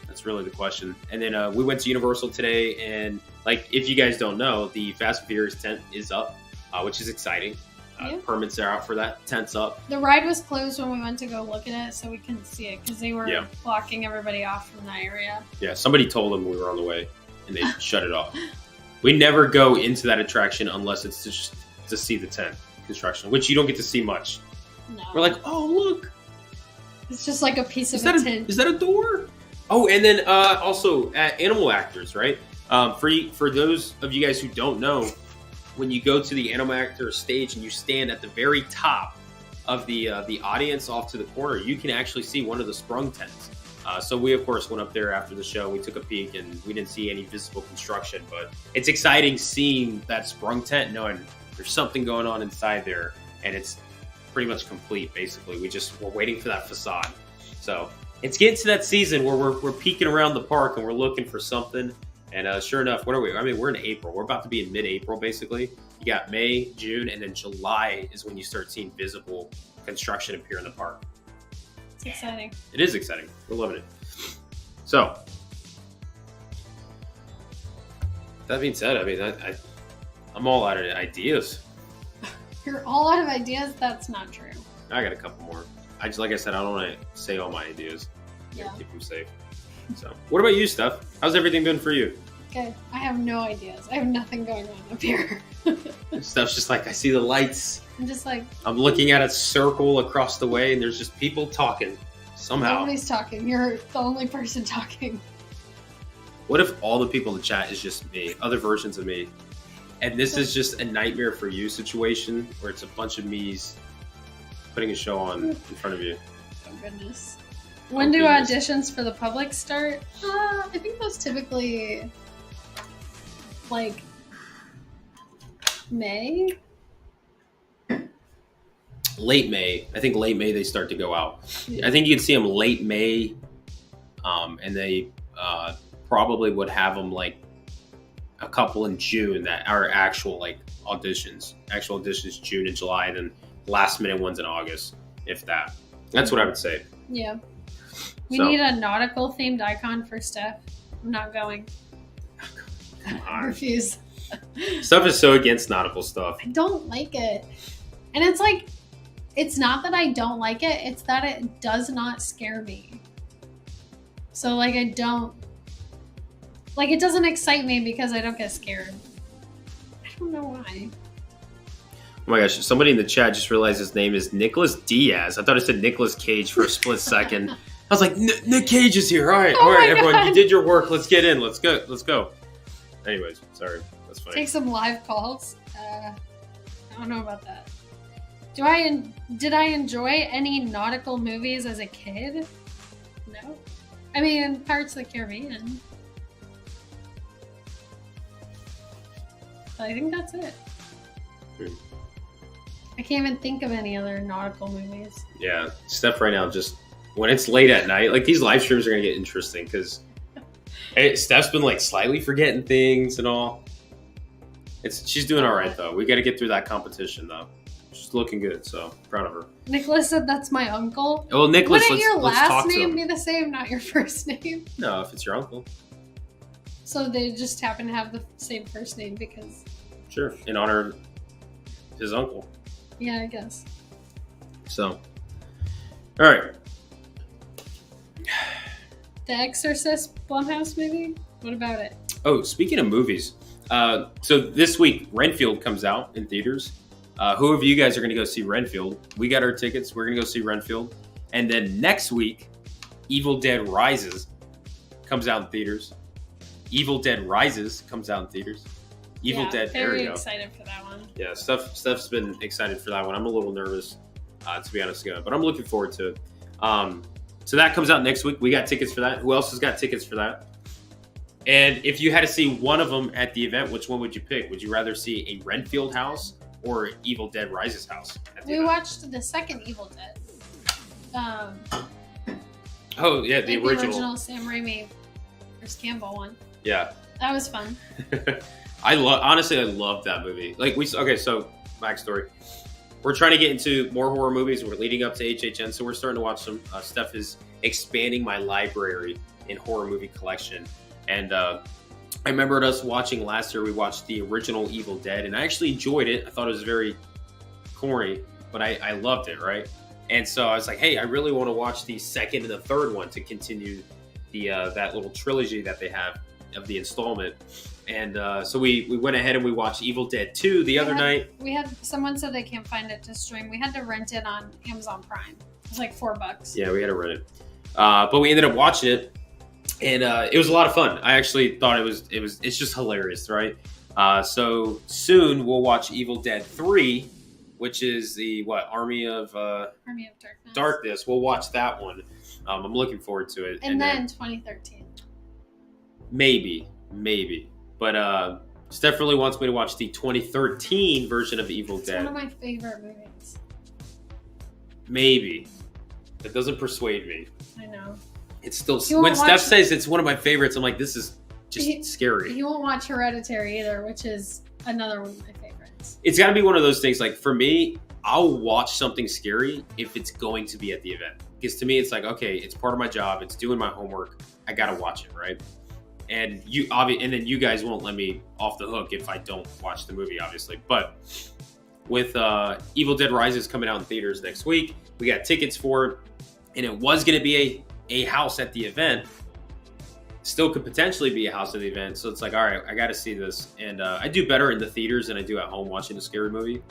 that's really the question. And then we went to Universal today, and like if you guys don't know, the Fast and Furious tent is up, which is exciting. Yeah. Permits are out for that. Tent's up. The ride was closed when we went to go look at it, so we couldn't see it because they were blocking everybody off from that area. Yeah, somebody told them we were on the way, and they shut it off. We never go into that attraction unless it's just to see the tent construction, which you don't get to see much. No. We're like, oh, look. It's just like a piece of a tent. Is that a door? Oh, and then also at Animal Actors, right? For those of you guys who don't know, when you go to the Animal Actor stage and you stand at the very top of the audience off to the corner, you can actually see one of the sprung tents. So we, of course, went up there after the show. We took a peek, and we didn't see any visible construction. But it's exciting seeing that sprung tent, knowing there's something going on inside there, and it's pretty much complete, basically. We're waiting for that facade. So it's getting to that season where we're peeking around the park, and we're looking for something. And sure enough, what are we? I mean, we're in April. We're about to be in mid-April, basically. You got May, June, and then July is when you start seeing visible construction appear in the park. It's exciting. It is exciting. We're loving it. So, that being said, I mean, I'm all out of ideas. You're all out of ideas? That's not true. I got a couple more. Like I said, I don't want to say all my ideas. Yeah. Keep them safe. So, what about you, Steph? How's everything been for you? Good. I have no ideas. I have nothing going on up here. Steph's just like, I see the lights. I'm just like... I'm looking at a circle across the way, and there's just people talking somehow. Nobody's talking. You're the only person talking. What if all the people in the chat is just me, other versions of me? And this is just a nightmare for you situation where it's a bunch of me's putting a show on in front of you. Oh, goodness. When do auditions for the public start? I think those typically, like, May? Late May. I think late May they start to go out. Yeah. I think you can see them late May, and they probably would have them like a couple in June that are actual like auditions. Actual auditions June and July, and then last minute ones in August, if that. That's what I would say. Yeah. We need a nautical themed icon for Steph. I'm not going. I refuse. Steph is so against nautical stuff. I don't like it. And it's like, it's not that I don't like it, it's that it does not scare me. So like I don't, like it doesn't excite me because I don't get scared. I don't know why. Oh my gosh, somebody in the chat just realized his name is Nicholas Diaz. I thought it said Nicolas Cage for a split second. I was like, Nick Cage is here. All right, everyone, you did your work. Let's get in. Let's go. Anyways, sorry. That's funny. Take some live calls. I don't know about that. Did I enjoy any nautical movies as a kid? No. I mean, Pirates of the Caribbean. But I think that's it. I can't even think of any other nautical movies. Yeah, Steph right now just, when it's late at night, like these live streams are going to get interesting because Steph's been like slightly forgetting things and all. She's doing all right though. We got to get through that competition though. She's looking good, so proud of her. Nicholas said that's my uncle. Oh, Nicholas, wouldn't your last name be the same, not your first name? No, if it's your uncle. So they just happen to have the same first name because... Sure, in honor of his uncle. Yeah, I guess. So, all right. The Exorcist Blumhouse movie? What about it? Oh, speaking of movies, so this week Renfield comes out in theaters. Who of you guys are going to go see Renfield? We got our tickets. We're going to go see Renfield. And then next week, Evil Dead Rises comes out in theaters. Evil Dead Rises comes out in theaters. Evil Dead. Very excited for that one. Yeah, Steph's been excited for that one. I'm a little nervous, to be honest, but I'm looking forward to it. So that comes out next week. We got tickets for that. Who else has got tickets for that? And if you had to see one of them at the event, which one would you pick? Would you rather see a Renfield house or Evil Dead Rises house? We watched the second Evil Dead. Oh yeah, the original Sam Raimi, Bruce Campbell one. Yeah, that was fun. Honestly, I love that movie. So backstory. We're trying to get into more horror movies. We're leading up to HHN, so we're starting to watch some. Steph is expanding my library in horror movie collection. And I remembered us watching last year, we watched the original Evil Dead, and I actually enjoyed it. I thought it was very corny, but I loved it, right? And so I was like, hey, I really want to watch the second and the third one to continue the that little trilogy that they have of the installment. And so we went ahead and we watched Evil Dead 2 the other night. Someone said they can't find it to stream. We had to rent it on Amazon Prime. It was like $4. Yeah, we had to rent it. But we ended up watching it. And it was a lot of fun. I actually thought it's just hilarious, right? So soon we'll watch Evil Dead 3, which is the Army of Darkness. We'll watch that one. I'm looking forward to it. And then 2013. Maybe. But Steph really wants me to watch the 2013 version of Evil Dead. It's one of my favorite movies. Maybe. That doesn't persuade me. I know. It's still, when Steph says it's one of my favorites, I'm like, this is just scary. You won't watch Hereditary either, which is another one of my favorites. It's got to be one of those things. Like for me, I'll watch something scary if it's going to be at the event. Because to me, it's like, okay, it's part of my job. It's doing my homework. I gotta watch it, right? And then you guys won't let me off the hook if I don't watch the movie, obviously. But with Evil Dead Rises coming out in theaters next week, we got tickets for it, and it was going to be a house at the event. Still could potentially be a house at the event. So it's like, all right, I got to see this. And I do better in the theaters than I do at home watching a scary movie.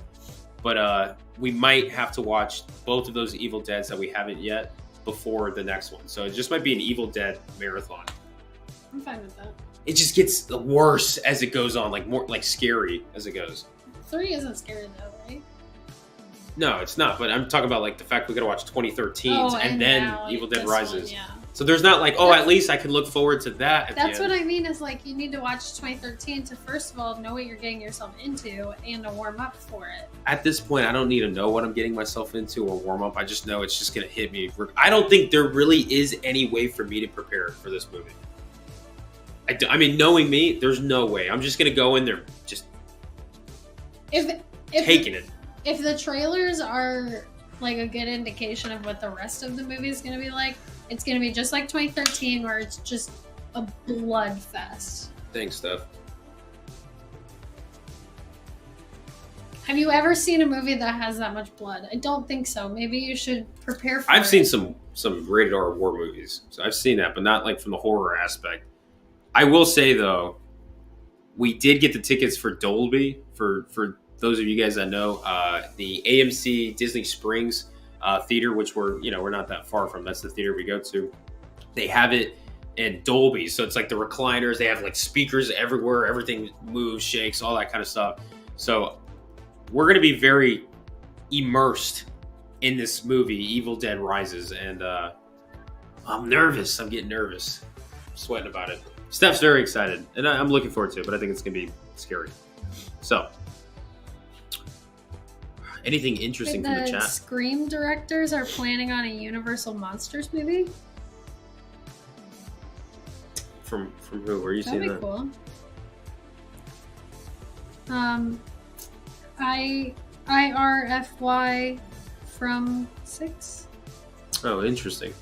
But we might have to watch both of those Evil Deads that we haven't yet before the next one. So it just might be an Evil Dead marathon. I'm fine with that. It just gets worse as it goes on, like more like scary as it goes. 3 isn't scary though, right? No, it's not. But I'm talking about like the fact we got to watch 2013's and then Evil Dead Rises. One, yeah. So there's not like, oh, at least I can look forward to that. That's what I mean is like you need to watch 2013 to first of all know what you're getting yourself into and to warm up for it. At this point, I don't need to know what I'm getting myself into or warm up. I just know it's just going to hit me. I don't think there really is any way for me to prepare for this movie. I mean, knowing me, there's no way. I'm just going to go in there just taking it. If the trailers are like a good indication of what the rest of the movie is going to be like, it's going to be just like 2013 where it's just a blood fest. Thanks, Steph. Have you ever seen a movie that has that much blood? I don't think so. Maybe you should prepare for it. I've seen some rated R war movies. So I've seen that, but not like from the horror aspect. I will say, though, we did get the tickets for Dolby. For those of you guys that know, the AMC Disney Springs theater, which we're not that far from. That's the theater we go to. They have it in Dolby. So it's like the recliners. They have like speakers everywhere. Everything moves, shakes, all that kind of stuff. So we're going to be very immersed in this movie, Evil Dead Rises. And I'm nervous. I'm getting nervous. I'm sweating about it. Steph's very excited, and I'm looking forward to it, but I think it's going to be scary. So, anything interesting from the chat? Scream directors are planning on a Universal Monsters movie? From who? Where are you seeing that? That'd be cool. IRFY from 6. Oh, interesting.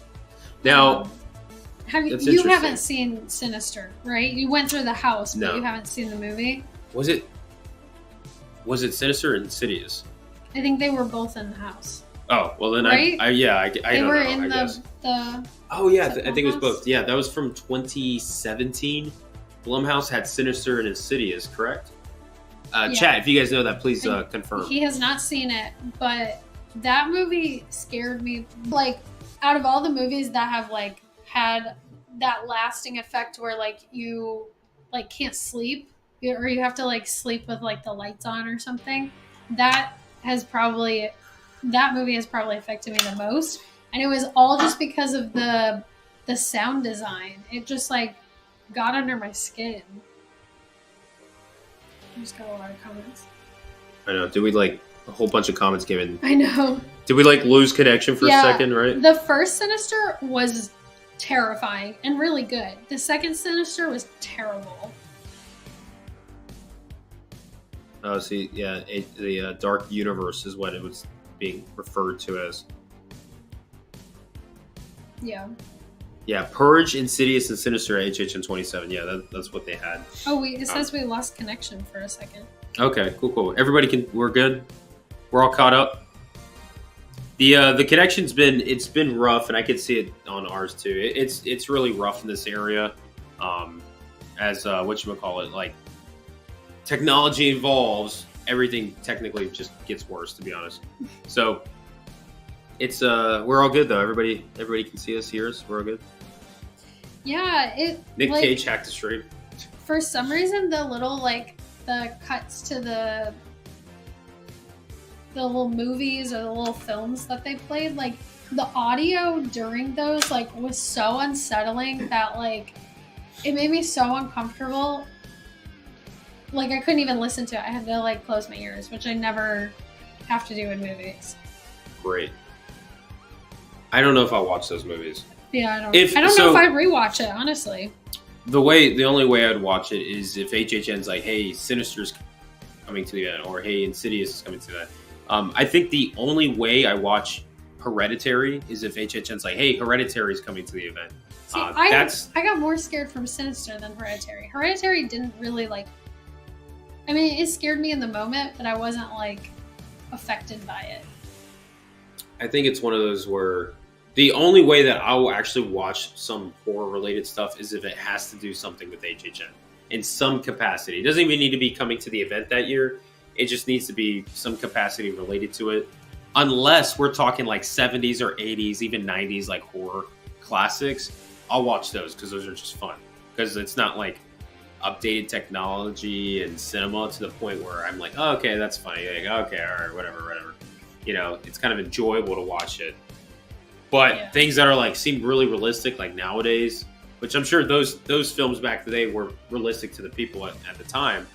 Now... you haven't seen Sinister, right? You went through the house, but you haven't seen the movie. Was it Sinister or Insidious? I think they were both in the house. Oh, well then right? I don't know. They were in the Oh yeah, I think it was both. Yeah, that was from 2017. Blumhouse had Sinister and Insidious, correct? Chat, if you guys know that, please confirm. He has not seen it, but that movie scared me. Like, out of all the movies that have like had that lasting effect where like you like can't sleep or you have to like sleep with like the lights on or something, that movie has probably affected me the most, and it was all just because of the sound design. It just like got under my skin. I just got a lot of comments. I know. Did we like a whole bunch of comments came in? I know. Did we like lose connection for a second? Right. The first Sinister was terrifying and really good. The second Sinister was terrible. Oh, see, yeah, the Dark Universe is what it was being referred to as. Yeah. Yeah, Purge, Insidious, and Sinister at HHN 27. Yeah, that's what they had. Oh, it says we lost connection for a second. Okay, cool. We're good. We're all caught up. The connection's been rough, and I can see it on ours too. It's really rough in this area, as whatchamacallit, like technology evolves, everything technically just gets worse, to be honest. So it's we're all good though. Everybody can see us, hear us. We're all good. Yeah, Nick Cage hacked the stream. For some reason, the little the cuts to the little movies or the little films that they played, like the audio during those was so unsettling that it made me so uncomfortable. I couldn't even listen to it. I had to close my ears, which I never have to do in movies. Great. I don't know if I'll watch those movies. Yeah, I don't know if I'd rewatch it, honestly. The only way I'd watch it is if HHN's like, hey, Sinister's coming to the event, or hey, Insidious is coming to that. I think the only way I watch Hereditary is if HHN's like, hey, Hereditary is coming to the event. See, I got more scared from Sinister than Hereditary. Hereditary didn't really like. I mean, it scared me in the moment, but I wasn't like affected by it. I think it's one of those where the only way that I will actually watch some horror related stuff is if it has to do something with HHN in some capacity. It doesn't even need to be coming to the event that year. It just needs to be some capacity related to it. Unless we're talking like 70s or 80s, even 90s, like horror classics, I'll watch those because those are just fun. Because it's not like updated technology and cinema to the point where I'm like, oh, okay, that's funny. Like, okay, all right, whatever. You know, it's kind of enjoyable to watch it. But things that are like seem really realistic, like nowadays, which I'm sure those films back today were realistic to the people at the time.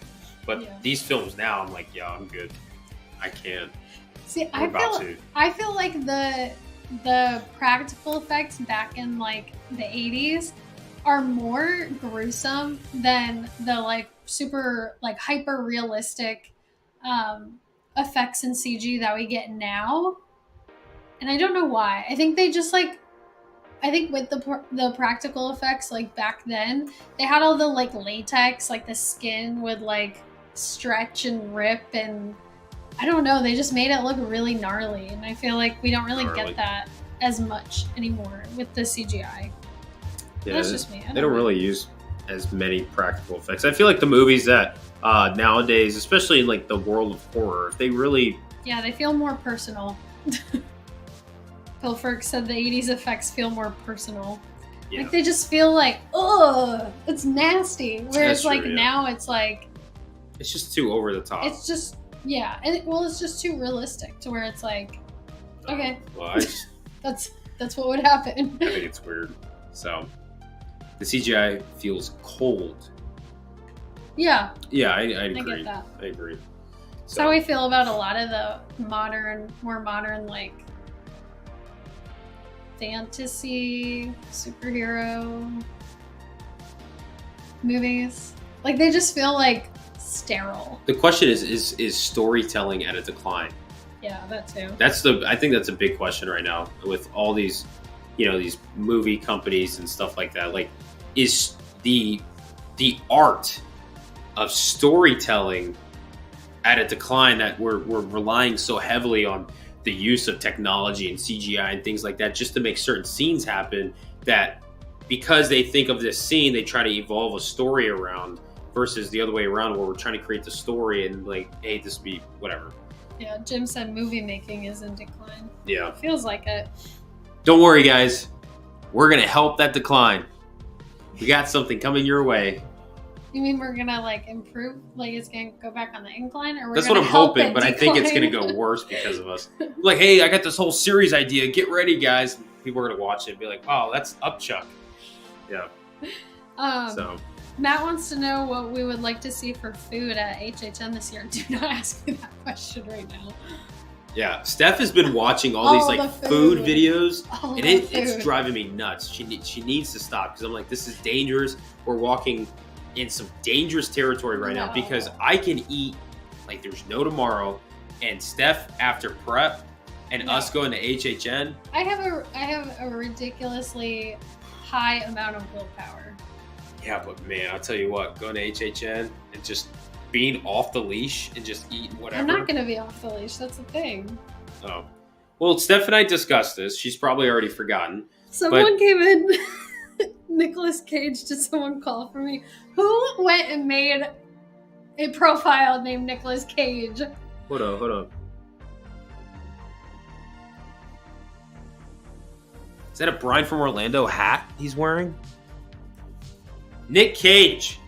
But these films now, I'm like, yeah, I'm good. I can't. See, I feel like the practical effects back in like the 80s are more gruesome than the like super like hyper realistic effects in CG that we get now. And I don't know why. I think they just like, I think with the practical effects like back then, they had all the like latex, like the skin would like stretch and rip, and I don't know, they just made it look really gnarly, and I feel like we don't really get that as much anymore with the CGI. Yeah, that's just me. They don't really use as many practical effects. I feel like the movies that nowadays, especially in like the world of horror, they really... Yeah, they feel more personal. Pilferk said the 80s effects feel more personal. Yeah. Like they just feel like, ugh, it's nasty. Whereas like now it's like... It's just too over the top. It's just... Yeah, and it's just too realistic to where it's like, okay, well, that's what would happen. I think it's weird. So, the CGI feels cold. Yeah. Yeah, I agree. I get that. I agree. That's how I feel about a lot of the more modern, like, fantasy, superhero movies. Like, they just feel like sterile. The question is storytelling at a decline? Yeah, that too. I think that's a big question right now with all these, these movie companies and stuff like that. Like, is the art of storytelling at a decline that we're relying so heavily on the use of technology and CGI and things like that just to make certain scenes happen, that because they think of this scene, they try to evolve a story around, versus the other way around where we're trying to create the story and like, hey, this be whatever. Yeah, Jim said movie making is in decline. Yeah. It feels like it. Don't worry, guys. We're going to help that decline. We got something coming your way. You mean we're going to like improve? Like it's going to go back on the incline? Or that's what I'm hoping, but I think it's going to go worse because of us. Like, hey, I got this whole series idea. Get ready, guys. People are going to watch it and be like, oh, that's Upchuck. Yeah. So... Matt wants to know what we would like to see for food at HHN this year. Do not ask me that question right now. Yeah, Steph has been watching all these like food videos, and it's driving me nuts. She needs to stop because I'm like, this is dangerous. We're walking in some dangerous territory right now because I can eat like there's no tomorrow, and Steph after prep and us going to HHN. I have a ridiculously high amount of willpower. Yeah, but man, I'll tell you what, going to HHN and just being off the leash and just eating whatever. I'm not going to be off the leash. That's the thing. Oh. Well, Steph and I discussed this. She's probably already forgotten. Someone came in. Nicolas Cage, did someone call for me? Who went and made a profile named Nicolas Cage? Hold on. Is that a Brian from Orlando hat he's wearing? Nick Cage.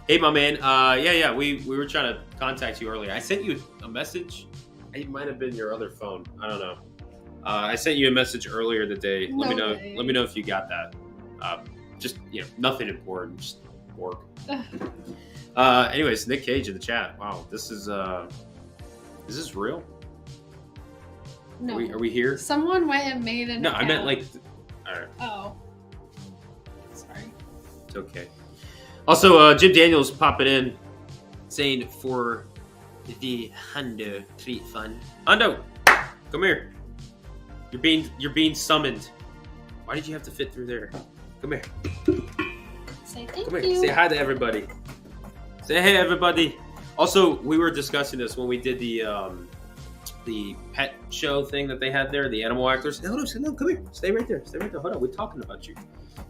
Hey, my man. Yeah. We were trying to contact you earlier. I sent you a message. It might have been your other phone. I don't know. I sent you a message earlier today. Let me know. Let me know if you got that. Just nothing important. Just work. Anyways, Nick Cage in the chat. Wow, this is this real? No. Are we here? Someone went and made an account. I meant like. All right. Oh. Sorry. Okay. Also, Jim Daniels popping in saying for the Hundo Treat Fund. Hundo, come here. You're being summoned. Why did you have to fit through there? Come here. Say thank Come here. you. Say hi to everybody. Say hey, everybody. Also, we were discussing this when we did the pet show thing that they had there, the animal actors. No, come here. Stay right there. Hold on, we're talking about you.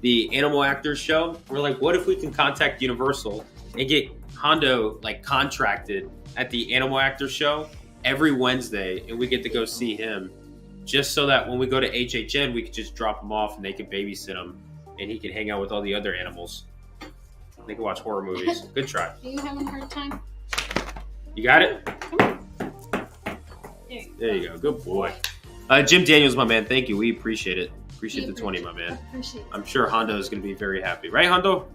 The animal actors show. We're like, what if we can contact Universal and get Hondo like contracted at the animal actors show every Wednesday, and we get to go see him, just so that when we go to HHN, we could just drop him off and they could babysit him, and he can hang out with all the other animals. They can watch horror movies. Good try. Are you having a hard time? You got it? Come on. There you go. Good boy. Jim Daniels, my man. Thank you. We appreciate it. Appreciate the 20, my man. I'm sure Hondo is going to be very happy. Right, Hondo?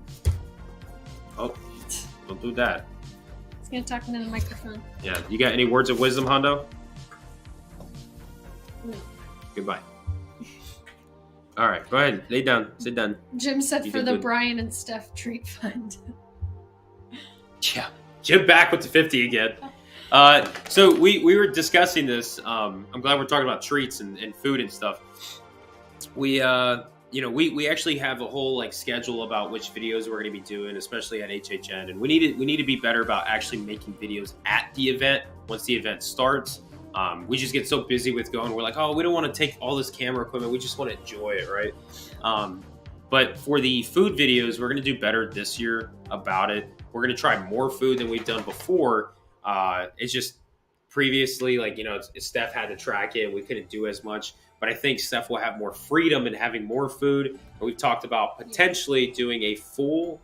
Oh, don't do that. He's going to talk into the microphone. Yeah. You got any words of wisdom, Hondo? No. Goodbye. All right. Go ahead. Lay down. Sit down. Jim said You for did the good. Brian and Steph treat fund. Yeah. Jim back with the 50 again. So we were discussing this. I'm glad we're talking about treats and food and stuff. We actually have a whole like schedule about which videos we're going to be doing, especially at HHN, and we need to be better about actually making videos at the event once the event starts. We just get so busy with going. We're like, oh, we don't want to take all this camera equipment. We just want to enjoy it, right? But for the food videos, we're going to do better this year about it. We're going to try more food than we've done before. It's just previously, like, Steph had to track it. We couldn't do as much. But I think Steph will have more freedom in having more food. And we've talked about potentially doing a full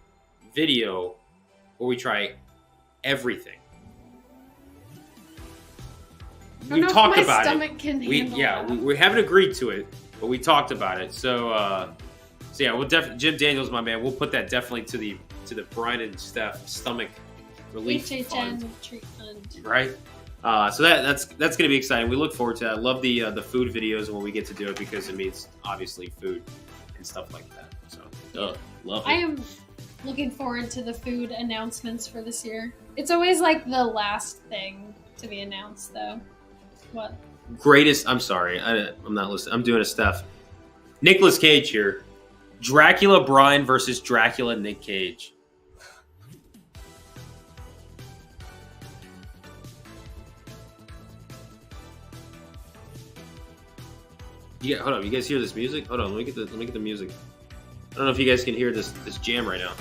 video where we try everything. We talked about it. We haven't agreed to it, but we talked about it. So yeah, we'll definitely. Jim Daniels, my man, we'll put that definitely to the Brian and Steph stomach relief HHN fund. treat fund. Right. So that's going to be exciting. We look forward to that. I love the food videos when we get to do it because it means obviously food and stuff like that. So love it. I am looking forward to the food announcements for this year. It's always like the last thing to be announced, though. What? Greatest. I'm sorry. I'm not listening. I'm doing a Steph. Nicolas Cage here. Dracula Brian versus Dracula Nick Cage. Hold on. You guys hear this music? Hold on. Let me get the music. I don't know if you guys can hear this jam right now.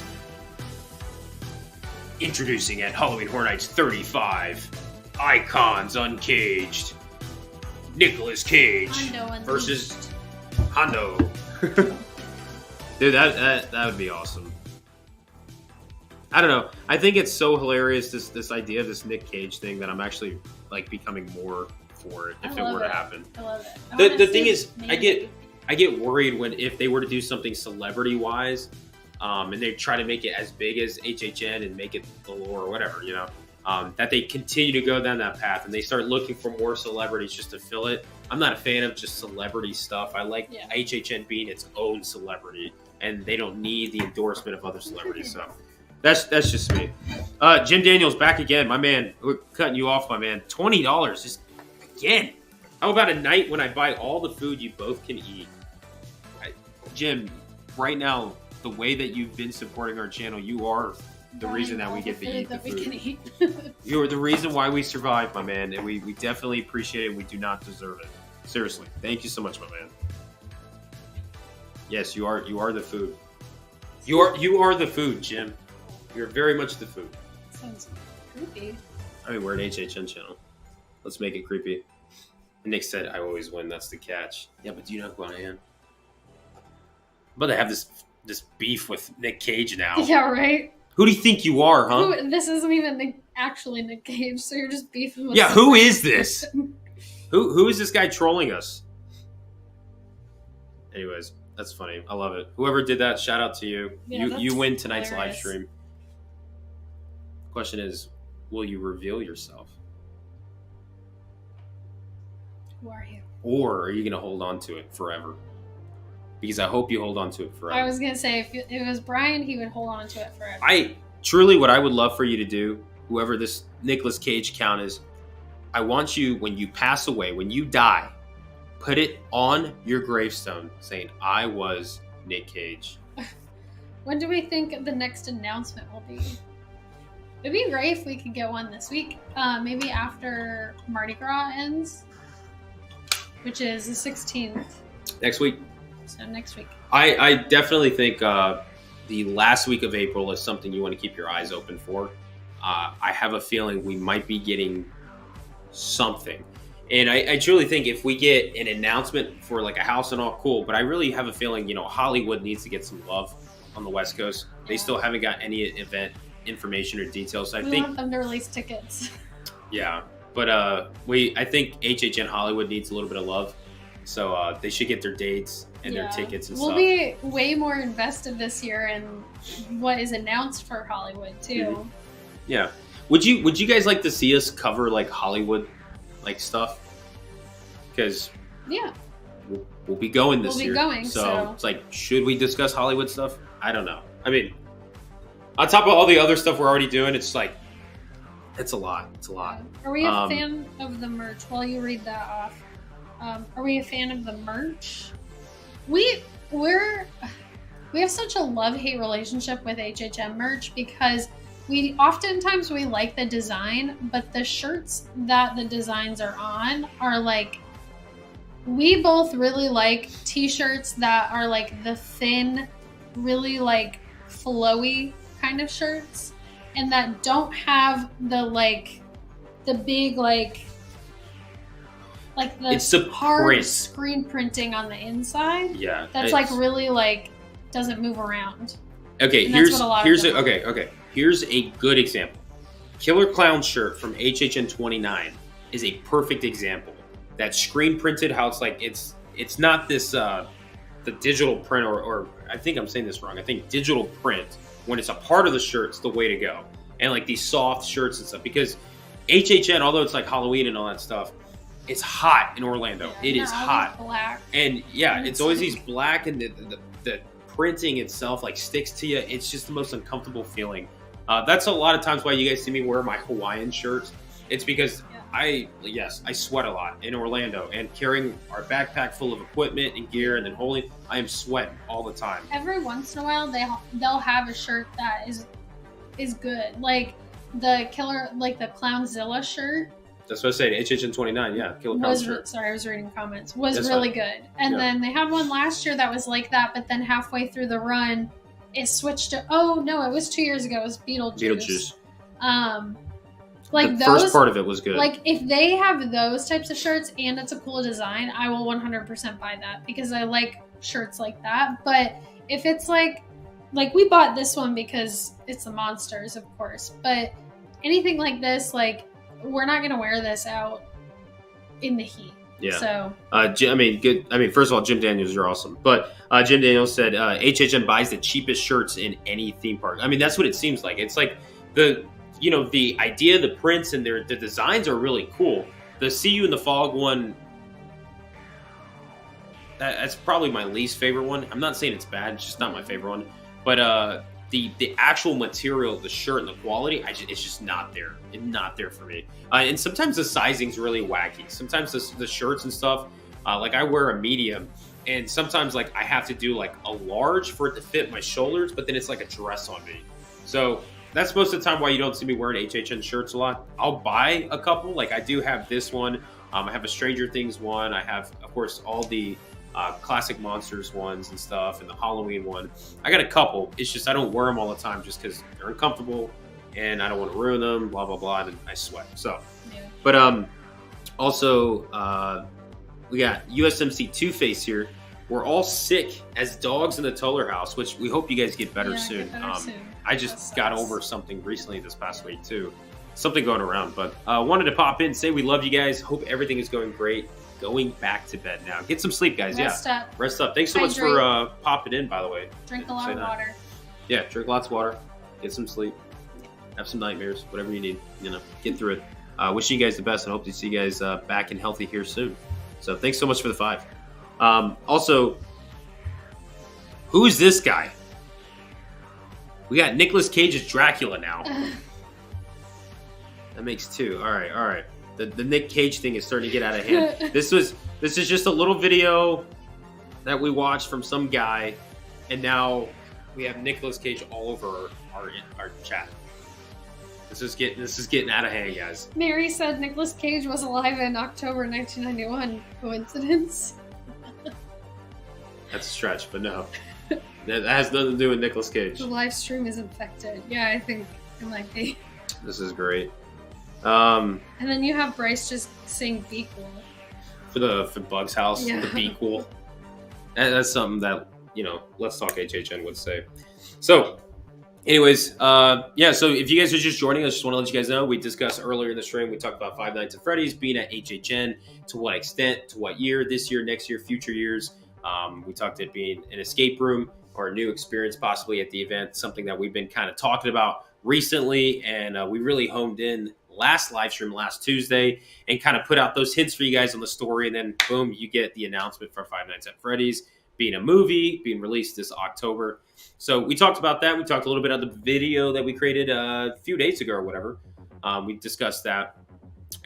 Introducing at Halloween Horror Nights 35, Icons Uncaged. Nicolas Cage versus Hondo. Dude, that would be awesome. I don't know. I think it's so hilarious this idea of this Nick Cage thing that I'm actually like becoming more for it if it were to happen. I love it. The thing is, I get worried if they were to do something celebrity wise, and they try to make it as big as HHN and make it galore or whatever, that they continue to go down that path and they start looking for more celebrities just to fill it. I'm not a fan of just celebrity stuff. I like HHN being its own celebrity, and they don't need the endorsement of other celebrities. So that's just me. Jim Daniels back again, my man. We're cutting you off, my man. $20 just again. How about a night when I buy all the food you both can eat? Jim, right now, the way that you've been supporting our channel, you are the reason that we get to eat the food. You're the reason why we survive, my man, and we definitely appreciate it. We do not deserve it. Seriously, thank you so much, my man. Yes, you are the food. You are the food, Jim. You're very much the food. Sounds creepy. I mean, we're an HHN channel. Let's make it creepy. And Nick said, "I always win. That's the catch." Yeah, but do you know who I am? I'm about to have this beef with Nick Cage now. Yeah, right. Who do you think you are, huh? This isn't even actually Nick Cage, so you're just beefing with. Yeah, who is this? Who is this guy trolling us? Anyways, that's funny. I love it. Whoever did that, shout out to you. Yeah, you win tonight's hilarious. live stream. Question is, will you reveal yourself? Who are you? Or are you going to hold on to it forever? Because I hope you hold on to it forever. I was going to say, if it was Brian, he would hold on to it forever. Truly, what I would love for you to do whoever this Nicolas Cage count is, I want you, when you pass away, when you die, put it on your gravestone saying, I was Nick Cage. When do we think the next announcement will be? It'd be great if we could get one this week. Maybe after Mardi Gras ends, which is the 16th. Next week. So next week. I definitely think the last week of April is something you want to keep your eyes open for. I have a feeling we might be getting something. And I truly think if we get an announcement for like a house and all, cool. But I really have a feeling, Hollywood needs to get some love on the West Coast. Yeah. They still haven't got any event information or details. So I think want them to release tickets. Yeah, but I think HHN Hollywood needs a little bit of love. So they should get their dates and their tickets and stuff. We'll be way more invested this year in what is announced for Hollywood too. Mm-hmm. Yeah. Would you guys like to see us cover like Hollywood like stuff? Because we'll be going this year. So it's like, should we discuss Hollywood stuff? I don't know. I mean, on top of all the other stuff we're already doing, it's like, it's a lot. It's a lot. Are we a fan of the merch? While you read that off, are we a fan of the merch? We have such a love-hate relationship with HHN merch because oftentimes we like the design, but the shirts that the designs are on are like, we both really like t-shirts that are like the thin, really like flowy kind of shirts, and that don't have the big it's the hard print. Screen printing on the inside. Yeah, that's like really like doesn't move around. Okay, here's a good example. Killer Clown shirt from HHN 29 is a perfect example. That screen printed, how it's like it's not this the digital print or I think I'm saying this wrong. I think digital print, when it's a part of the shirt, it's the way to go. And like these soft shirts and stuff, because HHN, although it's like Halloween and all that stuff, it's hot in Orlando. Yeah, it is hot. Black. And it's always these black, and the printing itself like sticks to you. It's just the most uncomfortable feeling. That's a lot of times why you guys see me wear my Hawaiian shirts. It's because I sweat a lot in Orlando, and carrying our backpack full of equipment and gear, and then I am sweating all the time. Every once in a while, they'll have a shirt that is good, like the Clownzilla shirt. That's what I said. HHN 29, Killer Clown shirt. Sorry, I was reading comments. Was really good, and then they had one last year that was like that, but then halfway through the run, it switched to. Oh no, it was 2 years ago. It was Beetlejuice. The first part of it was good. Like, if they have those types of shirts and it's a cool design, I will 100% buy that because I like shirts like that. But if it's like we bought this one because it's the monsters, of course. But anything like this, like, we're not going to wear this out in the heat. Yeah. So, good. I mean, first of all, Jim Daniels, you're awesome. But Jim Daniels said HHN buys the cheapest shirts in any theme park. I mean, that's what it seems like. It's like the idea, the prints, and the designs are really cool. The See You in the Fog one, that's probably my least favorite one. I'm not saying it's bad. It's just not my favorite one. But the actual material, the shirt, and the quality, it's just not there. It's not there for me. And sometimes the sizing's really wacky. Sometimes the shirts and stuff, like I wear a medium, and sometimes like I have to do like a large for it to fit my shoulders, but then it's like a dress on me. So that's most of the time why you don't see me wearing HHN shirts a lot. I'll buy a couple. Like I do have this one. I have a Stranger Things one. I have, of course, all the classic Monsters ones and stuff, and the Halloween one. I got a couple. It's just I don't wear them all the time just because they're uncomfortable and I don't want to ruin them, blah, blah, blah, and I sweat. So, but also we got USMC Two-Face here. We're all sick as dogs in the Toller House, which we hope you guys get better soon. I just got over something recently this past week too. Something going around, but wanted to pop in, say we love you guys. Hope everything is going great. Going back to bed now. Get some sleep, guys. Rest up. Thanks so much for popping in, by the way. Drink a lot of water. Yeah, drink lots of water. Get some sleep. Have some nightmares. Whatever you need. Get through it. Wishing you guys the best and hope to see you guys back and healthy here soon. So thanks so much for the 5. Also, who's this guy? We got Nicolas Cage's Dracula now. That makes 2. All right. The Nick Cage thing is starting to get out of hand. This is just a little video that we watched from some guy, and now we have Nicolas Cage all over our chat. This is getting out of hand, guys. Mary said Nicolas Cage was alive in October 1991. Coincidence? That's a stretch, but no. That has nothing to do with Nicolas Cage. The live stream is infected. Yeah, I think it might be. This is great. And then you have Bryce just saying "Be cool" for Bug's house. Yeah. The "Be cool." That's something that Let's Talk HHN would say. So, anyways, yeah. So if you guys are just joining us, just want to let you guys know we discussed earlier in the stream. We talked about Five Nights at Freddy's being at HHN. To what extent? To what year? This year? Next year? Future years? We talked it being an escape room or a new experience possibly at the event. Something that we've been kind of talking about recently, and we really honed in last live stream last Tuesday and kind of put out those hints for you guys on the story, and then boom, you get the announcement for Five Nights at Freddy's being a movie, being released this October. So we talked about that. We talked a little bit about the video that we created a few days ago or whatever. We discussed that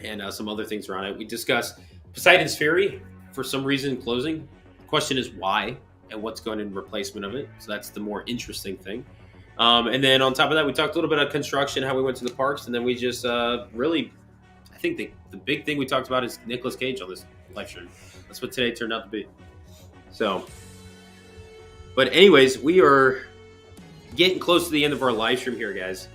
and some other things around it. We discussed Poseidon's Fury for some reason closing. The question is why and what's going in replacement of it. So that's the more interesting thing. And then on top of that, we talked a little bit about construction, how we went to the parks, and then we just really, I think the big thing we talked about is Nicolas Cage on this live stream. That's what today turned out to be. So, but anyways, we are getting close to the end of our live stream here, guys.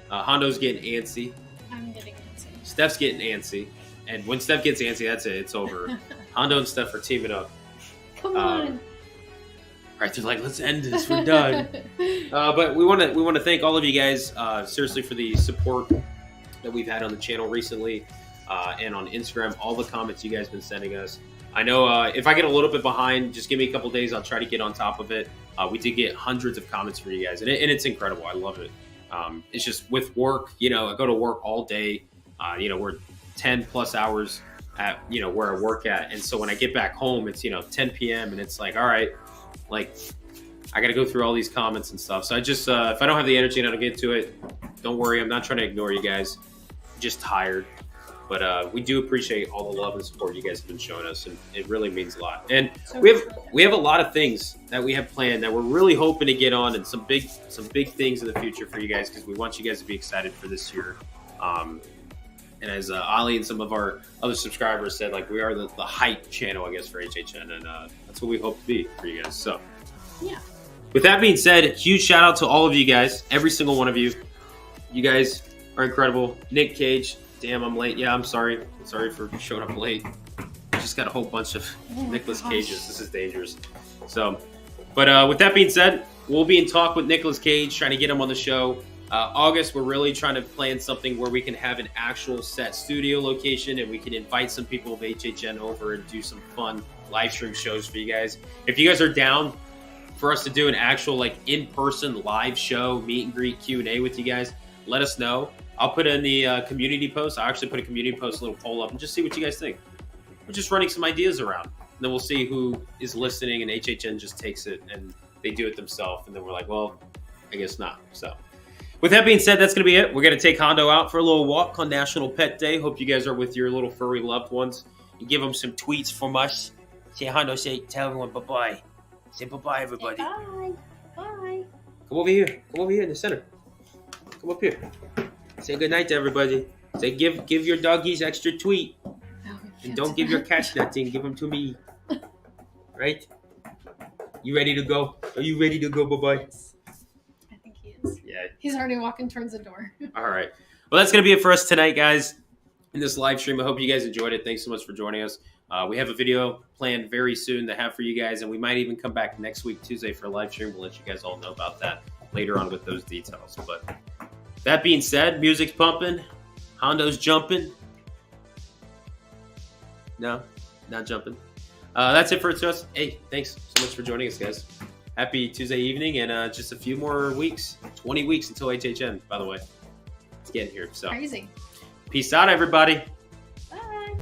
Hondo's getting antsy. I'm getting antsy. Steph's getting antsy. And when Steph gets antsy, that's it. It's over. Hondo and Steph are teaming up. Come on. Right, they're like, let's end this. We're done. But we want to thank all of you guys seriously for the support that we've had on the channel recently and on Instagram. All the comments you guys have been sending us. I know if I get a little bit behind, just give me a couple days. I'll try to get on top of it. We did get hundreds of comments from you guys, and it's incredible. I love it. It's just with work, I go to work all day. We're 10 plus hours at where I work at, and so when I get back home, it's 10 p.m. and it's like, all right. Like, I got to go through all these comments and stuff. So I just, if I don't have the energy and I don't get to it, don't worry. I'm not trying to ignore you guys. I'm just tired. But we do appreciate all the love and support you guys have been showing us, and it really means a lot. And So we have a lot of things that we have planned that we're really hoping to get on, and some big things in the future for you guys, because we want you guys to be excited for this year. And as Ali and some of our other subscribers said, like, we are the hype channel, I guess, for HHN, and that's what we hope to be for you guys. So, yeah. With that being said, huge shout out to all of you guys, every single one of you. You guys are incredible. Nick Cage, damn, I'm late. Yeah, I'm sorry. Sorry for showing up late. I just got a whole bunch of Nicolas Cages. This is dangerous. So, but with that being said, we'll be in talk with Nicolas Cage, trying to get him on the show. August, we're really trying to plan something where we can have an actual set studio location, and we can invite some people of HHN over and do some fun live stream shows for you guys. If you guys are down for us to do an actual like in-person live show, meet and greet, Q&A with you guys, let us know. I'll put in the community post. I'll actually put a community post, a little poll up, and just see what you guys think. We're just running some ideas around. And then we'll see who is listening, and HHN just takes it and they do it themselves. And then we're like, well, I guess not. So with that being said, that's going to be it. We're going to take Hondo out for a little walk on National Pet Day. Hope you guys are with your little furry loved ones. You give them some tweets from us. Say, Hondo, tell everyone bye-bye. Say bye-bye, everybody. Bye. Bye. Come over here. Come over here in the center. Come up here. Say goodnight to everybody. Say give your doggies extra tweet. Oh, And don't give your cats nothing. Give them to me. Right? You ready to go? Are you ready to go? Bye-bye. Yes. I think he is. Yeah. He's already walking towards the door. All right. Well, that's going to be it for us tonight, guys, in this live stream. I hope you guys enjoyed it. Thanks so much for joining us. We have a video planned very soon to have for you guys, and we might even come back next week, Tuesday, for a live stream. We'll let you guys all know about that later on with those details. But that being said, music's pumping. Hondo's jumping. No, not jumping. That's it for us. Hey, thanks so much for joining us, guys. Happy Tuesday evening, and just a few more weeks, 20 weeks until HHN, by the way. It's getting here. So Crazy. peace out, everybody. Bye.